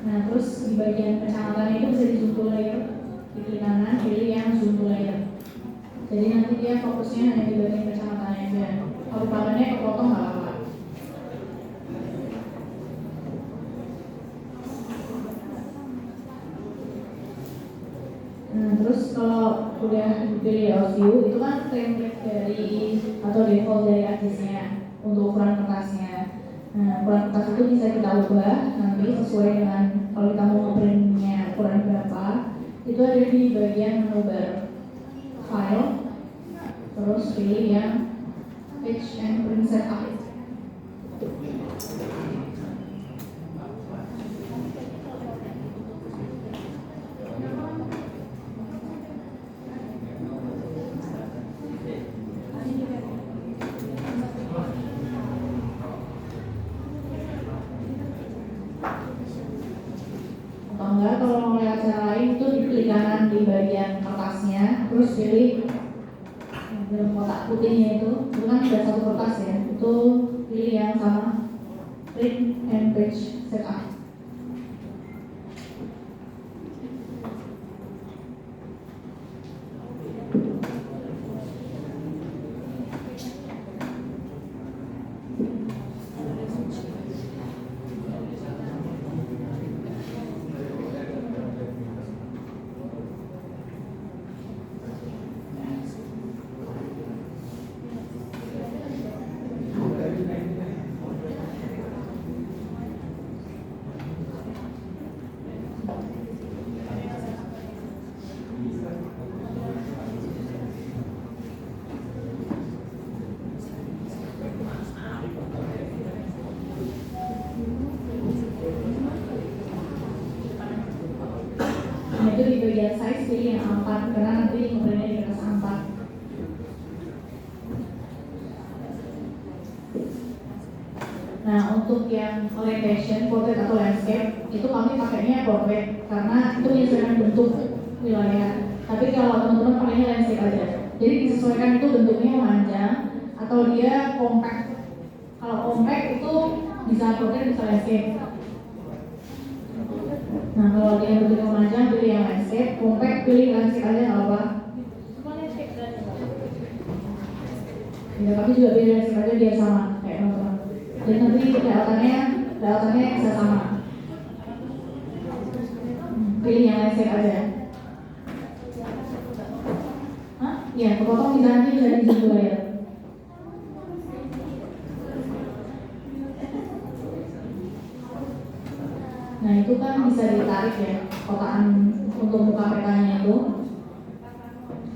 Nah, terus di bagian kecamatan itu bisa di zoom to layer, di klik kanan pilih yang zoom to layer. Jadi nanti dia fokusnya hanya di bagian kecamatannya aja. Kabupatennya kepotong nggak apa-apa. Nah, terus kalau udah dipilih layout view itu kan template dari atau default dari ArcGIS-nya untuk ukuran kertasnya. Nah, ukuran kertas itu bisa kita ubah nanti sesuai dengan kalau kita mau ngeprintnya ukuran berapa. Itu ada di bagian menu bar file, terus pilih yang Page and Print Setup. Atau enggak kalau mau lihat cara lain itu diklik kanan di bagian kertasnya, terus pilih dalam kotak putihnya itu kan ada satu kertas ya, itu pilih yang sama Print and Page Setup. Nah, itu di bagian size pilih yang A4 karena nanti ngeprintnya di kertas A4. Nah, untuk yang orientation, portrait atau landscape itu kami pakainya portrait karena itu menyesuaikan bentuk wilayah. Tapi kalau teman-teman pakainya landscape aja. Jadi disesuaikan itu bentuknya panjang atau dia compact. Kalau compact itu bisa portrait bisa landscape. Nah, kalau dia bentuknya panjang pilih yang landscape, compact pilih landscape aja nggak apa. Ya, tapi juga pilih landscape aja biar sama kayak teman-teman. Jadi nanti layoutannya bisa sama. Pilih yang landscape aja. Hah? Iya, kepotong bisa nanti bisa di zoom layer. Nah, itu kan bisa ditarik ya, kotakan untuk muka petanya itu.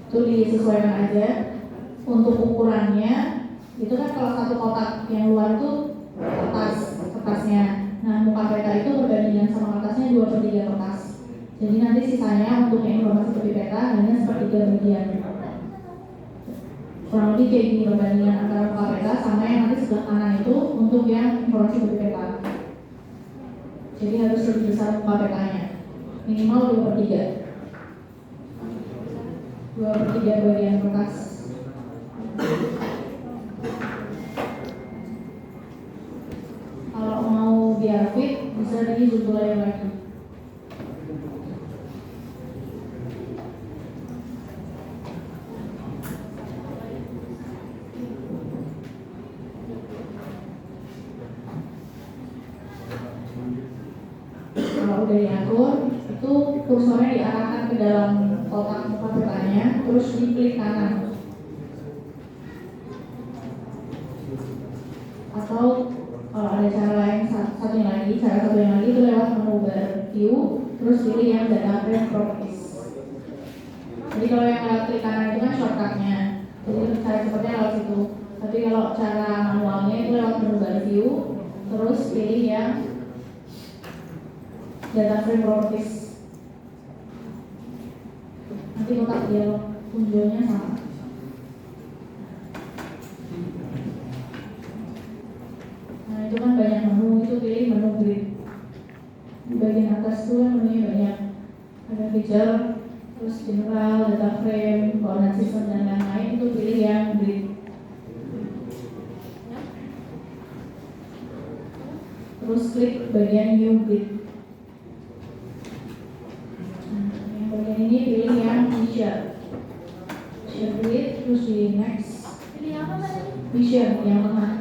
Itu disesuaikan aja. Untuk ukurannya, itu kan kalau satu kotak yang luar itu kertasnya. Nah, muka peta itu berbandingan sama kertasnya 2/3 kertas. Jadi nanti sisanya untuk yang informasi seperti peta hanya sepertiga bagian. Kurang lebih kayak gini perbandingan antara muka peta sama yang nanti sebelah kanan itu untuk yang informasi seperti peta. Jadi harus lebih besar muka petanya, minimal 2/3. 2/3 bagian kertas. Kalau mau biar fit bisa di zoom layer lagi. Kalau udah diatur, itu kursornya diarahkan ke dalam kotak muka petanya, terus diklik kanan. Atau kalau ada cara lain cara satu yang lagi itu lewat menu bar view, terus pilih yang data frame properties. Jadi Jadi kalau yang lewat klik kanan itu kan shortcutnya. Jadi cara cepatnya lewat situ. Tapi kalau cara manualnya itu lewat menu bar view, terus pilih yang data frame properties. Nanti kotak dialog munculnya sama. Nah itu kan banyak menu, itu pilih menu grid. Di bagian atas tuh kan menunya banyak. Ada feature, terus general, data frame, coordinate system dan lain-lain, itu pilih yang grid. Terus klik bagian new grid. Yang bagian ini pilih yang share grid, terus di next. Pilih apa tadi? Share yang tengah.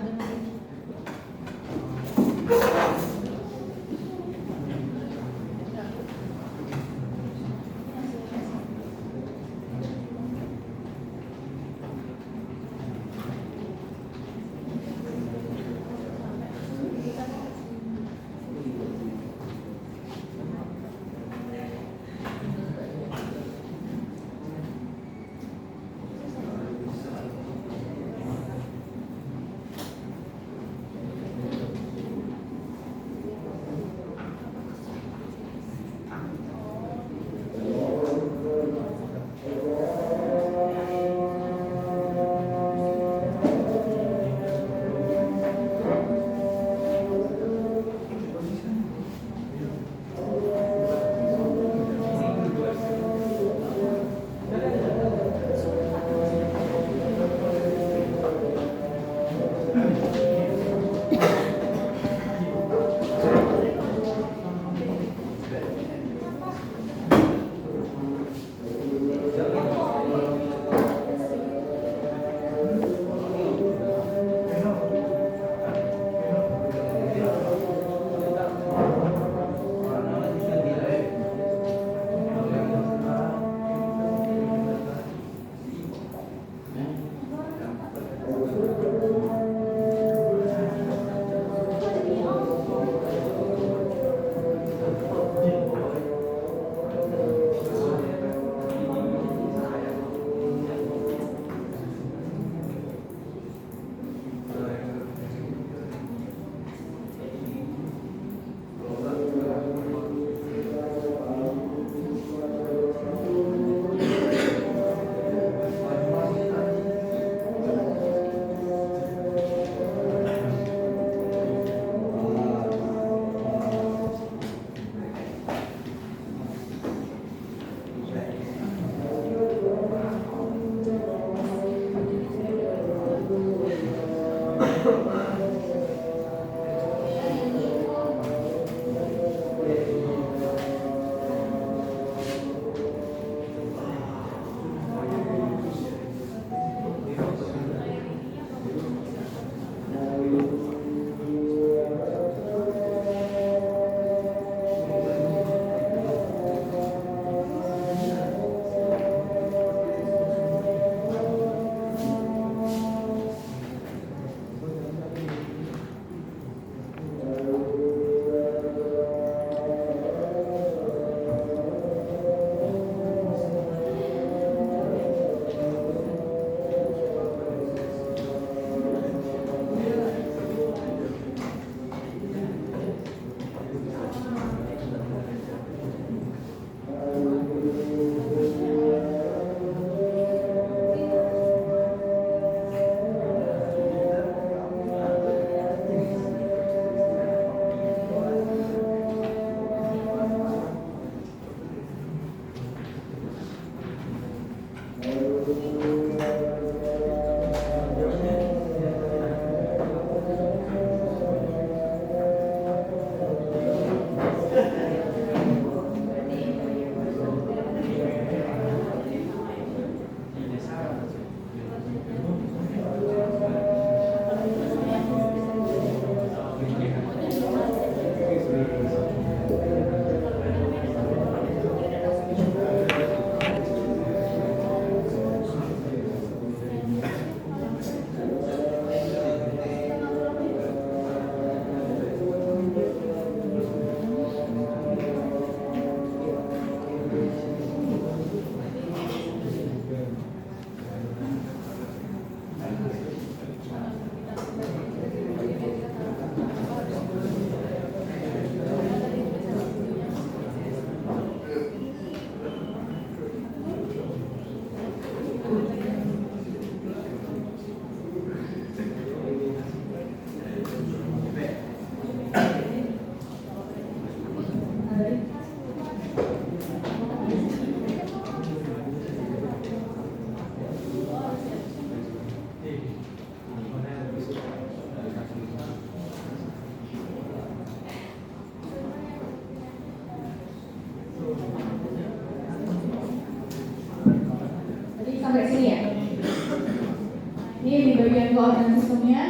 koordinat sistemnya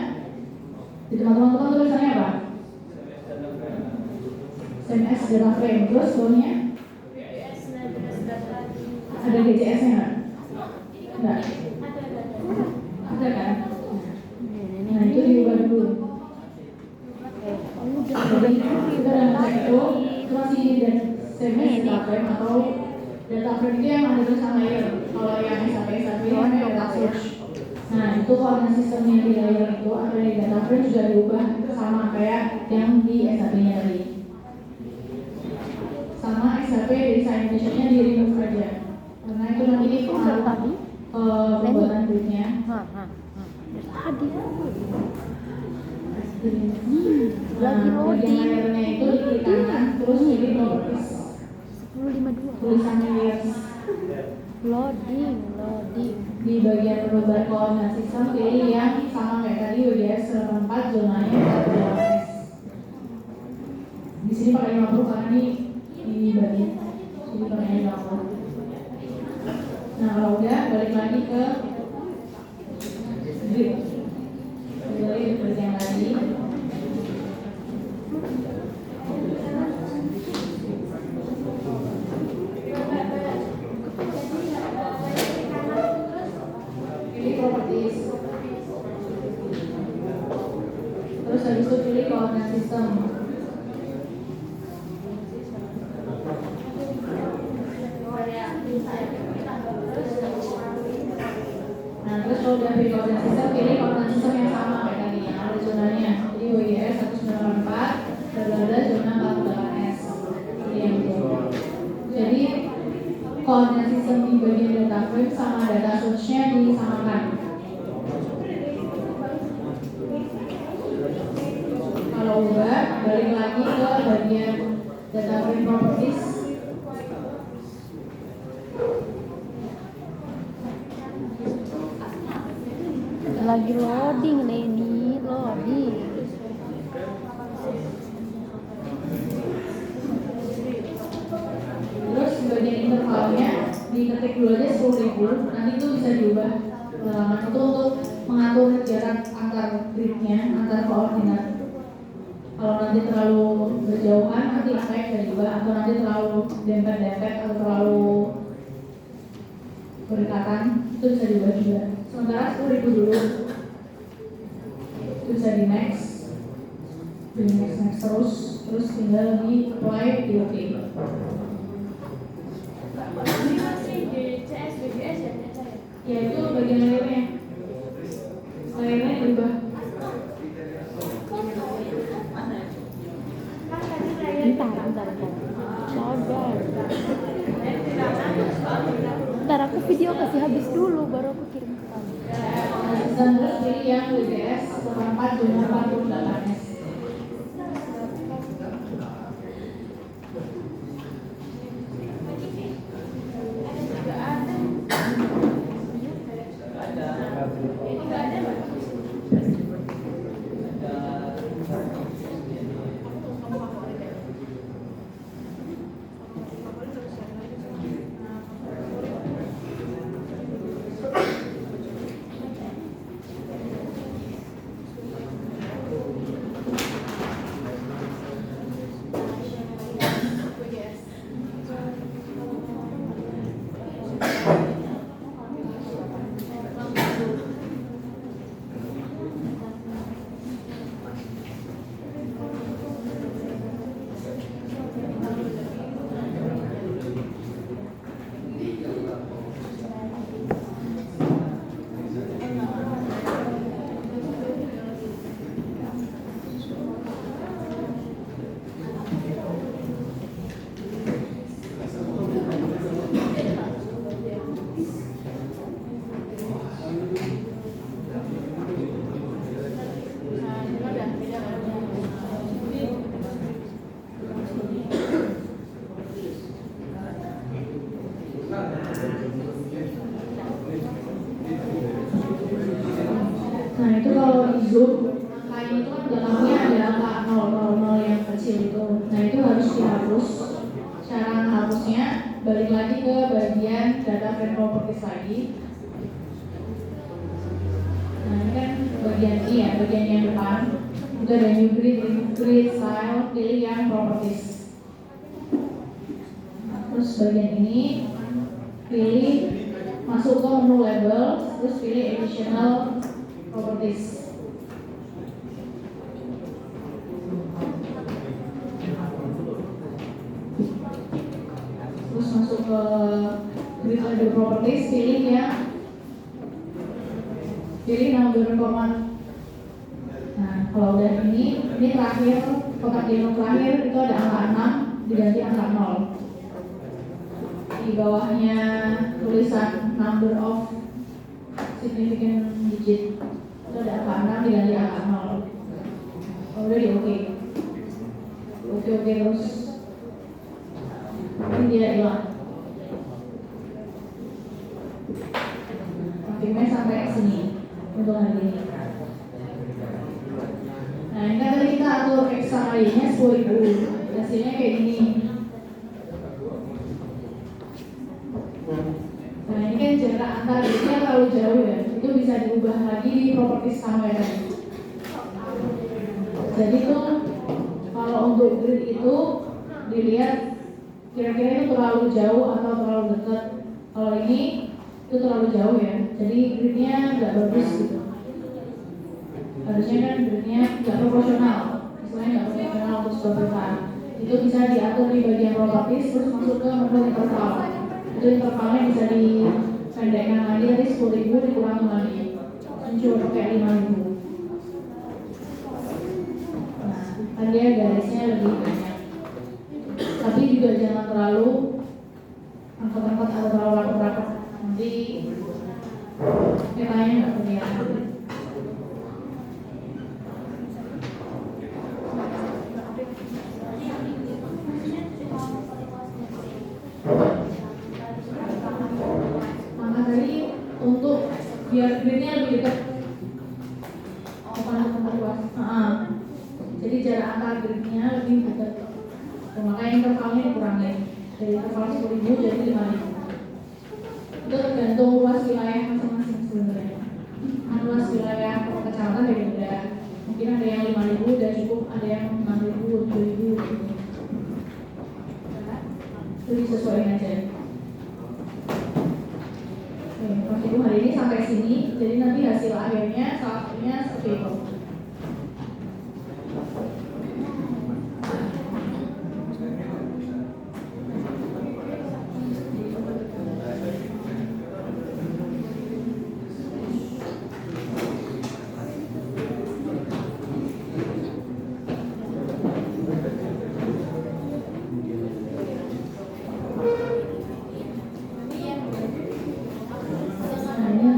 di teman-teman tulisannya apa? CMS data frame. Terus bawahnya ada GCS-nya nggak? Nggak. Ada kan? Nah itu diubah dulu. Jadi kita udah ngecek itu masih dan CMS data frame atau data frame itu yang ada tulisan layer. Kalau yang SAP namanya data source. Nah itu koordinat sistemnya di layer itu atau di data frame juga diubah sama kayak yang di SAP-nya tadi. Sama SAP design vision-nya di remove aja. Karena itu nanti pengaruh pembuatan gridnya. Tadi. Lagi loading. Layernya itu di kanan, terus jadi properties. 10.52. Tulisan layers. Loading. Di bagian perubahan koordinat sistem pilih yang sama kayak tadi UDS 4 zonanya 48S. Di sini pakai 50 karena ini bagian. Jadi pakai 50. Nah kalau udah balik lagi ke grid. Balik ke grid yang tadi. Pilih properties. Terus habis itu pilih koordinat sistem. Nah terus kalau udah pilih koordinat sistem, pilih koordinat sistem yang sama kayak tadi yang ada zonanya. Jadi WIS 194 berada zona 48S. Jadi yang itu. Jadi koordinat sistem di bagian data frame sama data source-nya disamakan. Kalau udah, balik lagi ke bagian data frame properties. Lagi loading Leni, loading. Terus bagian intervalnya diketik dulu aja 10.000. Nanti itu bisa diubah itu untuk mengatur jarak antar gridnya, antar koordinat. Kalau nanti terlalu berjauhan nanti angkanya bisa diubah, atau nanti terlalu dempet-dempet atau terlalu berdekatan itu bisa diubah juga. Sementara 10.000 dulu itu bisa di next terus tinggal di apply di OK. Ini masih di CS, BGS ya? Ya itu bagian layernya berubah. Bentar. Sabar. Bentar aku video kasih habis dulu baru aku kirim ke kamu. Dan terus pilih yang WGS 4 zona 48S. Nah itu kalau di zoom angkanya itu kan belakangnya ada angka 000 yang kecil itu. Nah itu harus dihapus. Cara menghapusnya balik lagi ke bagian data frame properties lagi. Nah ini kan yang depan itu ada new grid style, pilih yang properties. Terus bagian ini pilih masuk ke menu label, terus pilih additional properties. Terus masuk ke grid label properties, pilih number command. Nah, kalau udah ini terakhir, kotak dialog terakhir itu ada angka 6 diganti angka 0. Di bawahnya tulisan number of significant digit itu ada angka 6 diganti angka 0. Udah di oke terus ini dia hilang. Akhirnya sampai sini untuk hari ini. Nah ini kan tadi kita atur X sama Y nya 10.000, hasilnya kayak gini. Nah ini kan jarak antar gridnya terlalu jauh ya, itu bisa diubah lagi di properties sama ya tadi. Jadi tuh kalau untuk grid itu dilihat kira-kira itu terlalu jauh atau terlalu dekat. Kalau ini itu terlalu jauh ya, jadi gridnya nggak bagus gitu. Harusnya kan gridnya nggak proporsional, istilahnya nggak proporsional untuk sebuah perusahaan. Itu bisa diatur di bagian properties, terus masuk ke menu interval. Itu intervalnya bisa dipendekkan lagi dari 10.000 dikurangi lagi, muncul pakai 5.000. Nah, kan dia garisnya lebih banyak. Tapi juga jangan terlalu angkat-angkat atau terlalu rapat-rapat, nanti petanya nggak kelihatan. Maka tadi untuk biar gridnya lebih dekat, jadi jarak antar gridnya lebih dekat. Makanya intervalnya dikurangi dari interval 10.000 jadi 5.000. Itu tergantung luas wilayah masing-masing sebenarnya. Luas wilayah kecamatan beda-beda. Mungkin ada yang 5.000 udah cukup, ada yang 6.000, 7.000 gitu. Itu disesuaikan aja. Oke, Ibu hari ini sampai sini. Jadi nanti hasil akhirnya salah satunya seperti itu.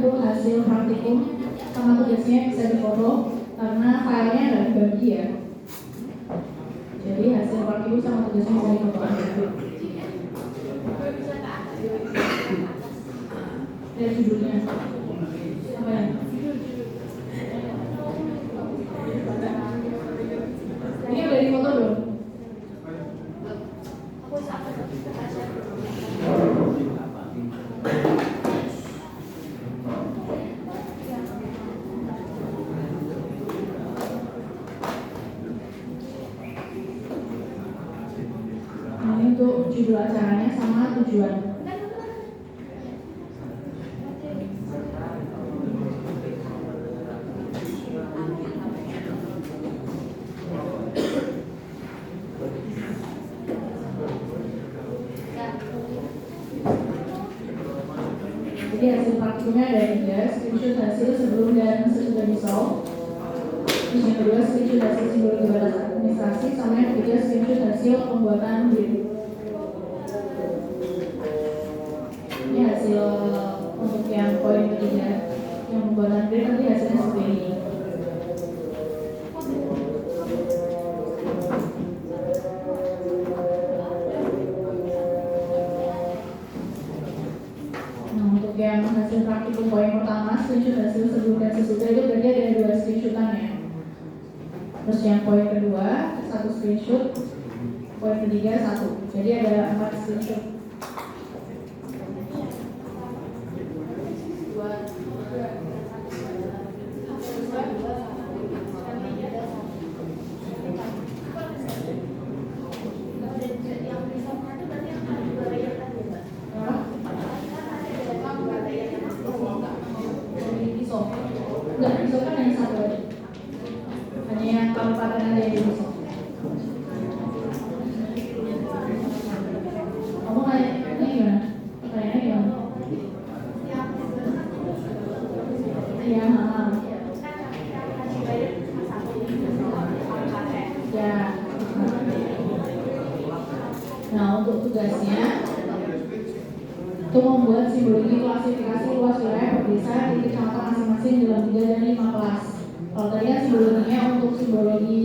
Hasil praktikum sama tugasnya bisa difoto karena filenya nggak dibagi ya. Jadi hasil praktikum sama tugasnya bisa difoto aja. Lihat judulnya. Apa ya? Ini udah difoto belum? Untuk judul acaranya sama tujuan. Jadi hasil praktikumnya ada 3, screenshot hasil sebelum dan sesudah di-solve. Terus yang kedua screenshot hasil sebelum tugas administrasi, sama yang ketiga screenshot hasil pembuatan grid. Ini hasil untuk yang poin ketiga, yang pembuatan grid nanti hasilnya seperti ini. Nah, untuk yang hasil praktikum poin pertama, screenshot hasil sebelum dan sesudah itu berarti ada 2 screenshotannya. Terus yang poin kedua 1 screenshot, poin ketiga 1. Jadi ada 4 screenshot. kabupaten aja di Indonesia. Kamu nanya gimana? Pertanyaannya gimana? Iya, ya. Nah, untuk tugasnya itu membuat simbologi klasifikasi luas wilayah per desa di kecamatan masing-masing dalam 3 dan 5 kelas. Kalau tadi kan simbologinya untuk simbologi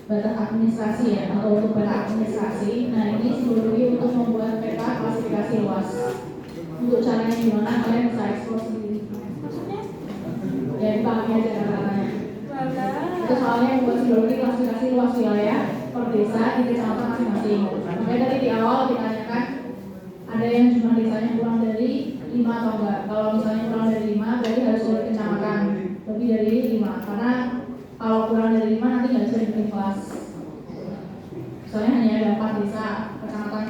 batas administrasi ya, atau untuk peta administrasi. Nah, ini simbologi untuk membuat peta klasifikasi luas. Untuk caranya gimana kalian bisa eksplor sendiri. Ya, dipahami aja kata-katanya. Itu soalnya membuat simbologi klasifikasi luas wilayah per desa di kecamatan masing-masing. Makanya tadi di awal ditanyakan ada yang jumlah desanya kurang dari 5 atau enggak. Kalau misalnya kurang dari 5 berarti harus dari kecamatan, lebih dari 5. Karena kalau kurang dari 5 nanti nggak bisa dibikin kelas. Soalnya hanya ada 4 desa, kecamatan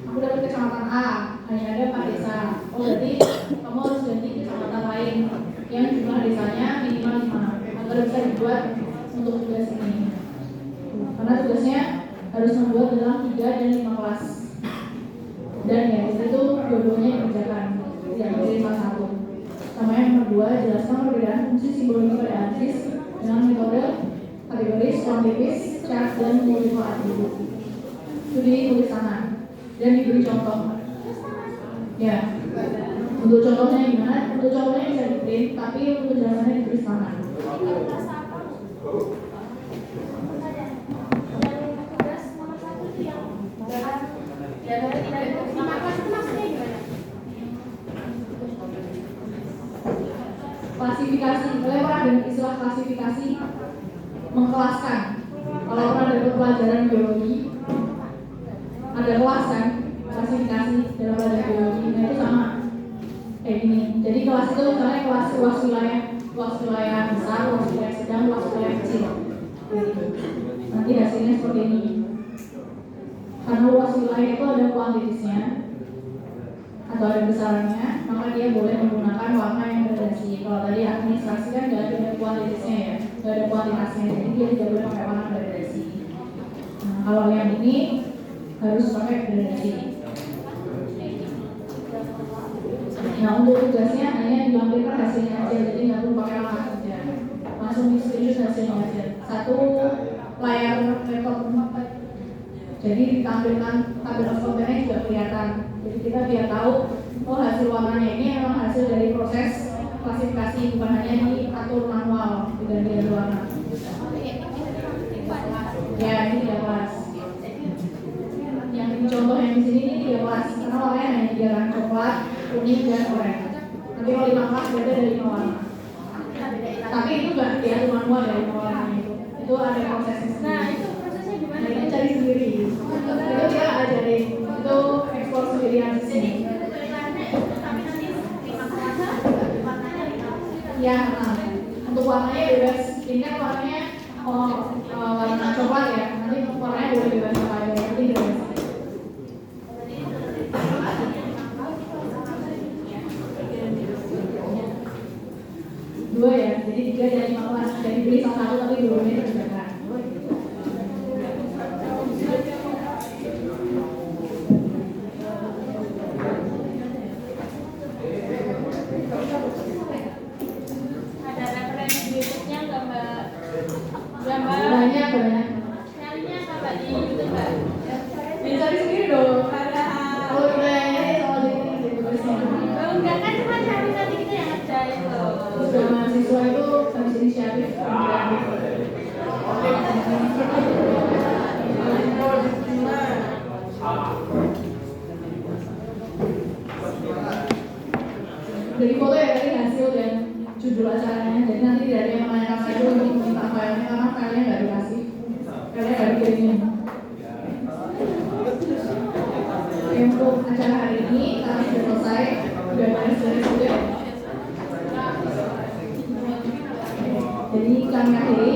aku dapat kecamatan A, hanya ada 4 desa. Oh berarti kamu harus ganti kecamatan lain yang jumlah desanya minimal 5 agar bisa dibuat untuk tugas ini. Karena tugasnya harus membuat dalam 3 dan 5 kelas. Dan ya, itu dua-duanya dikerjakan, tidak pilih salah satu. Sama yang nomor 2, jelaskan perbedaan fungsi simbologi pada analisis dengan metode kategoris, kuantitis, chart, dan multiple atribut. Itu ditulis tangan dan diberi contoh. Ya, untuk contohnya gimana? Untuk contohnya bisa di print, tapi untuk penjelasannya ditulis tangan. Klasifikasi, kalian pernah dengar istilah klasifikasi? Mengkelaskan. Kalau pernah dapat pelajaran biologi, ada kelas kan? Klasifikasi dalam pelajaran biologi, nah itu sama kayak gini. Jadi kelas itu misalnya kelas luas wilayah besar, luas wilayah sedang, luas wilayah kecil. Nanti hasilnya seperti ini. Karena luas wilayah itu ada kuantitasnya atau ada besarannya, maka dia boleh menggunakan warna yang gradasi. Kalau tadi administrasi kan nggak ada kuantitasnya ya, nggak ada kuantitasnya, jadi dia tidak boleh pakai warna gradasi. Nah, kalau yang ini harus pakai gradasi. Nah, untuk tugasnya hanya dilampirkan hasilnya aja, jadi nggak perlu pakai warna saja, langsung di screenshot hasilnya aja. Satu layar laptop. Jadi ditampilkan tabel kontennya juga kelihatan. Jadi kita biar tahu, oh hasil warnanya ini memang hasil dari proses klasifikasi, bukan hanya diatur manual dengan warna. Ya ini 3 kelas. Yang contoh yang di sini ini 3 kelas, karena warnanya hanya 3 kan, coklat, kuning, dan oranye. Nanti kalau 5 kelas berarti ada 5 warna. Tapi itu nggak diatur manual dari 5 warna itu. Itu ada prosesnya sendiri. Nah itu prosesnya gimana? Nah, itu cari sendiri. Itu dia ajarin. Itu ekspor sendirian di sini. Ya, nah, untuk warnanya bebas. Ini kan warnanya warna coklat ya. Nanti warnanya boleh bebas apa aja. Nanti bebas. Dua ya. Jadi 3 dan 5 kelas. Jadi beli salah satu tapi dua-duanya terjaga. Ada referensi YouTube-nya nggak Mbak? Gambar Banyak. nyarinya apa Mbak di YouTube Mbak? Bisa di sendiri dong. Ada. Kalau kita nyari soal ini tugasnya. Oh, enggak kan cuma cari nanti kita yang ngerjain loh. Terus mahasiswa itu harus inisiatif. Dari foto ya tadi hasil dan judul acaranya. Jadi nanti tidak ada yang menanyakan saya untuk meminta filenya karena filenya nggak dikasih. Filenya nggak dikirimin. Untuk acara hari ini kami sudah selesai. Sudah beres juga. Jadi kami akhiri.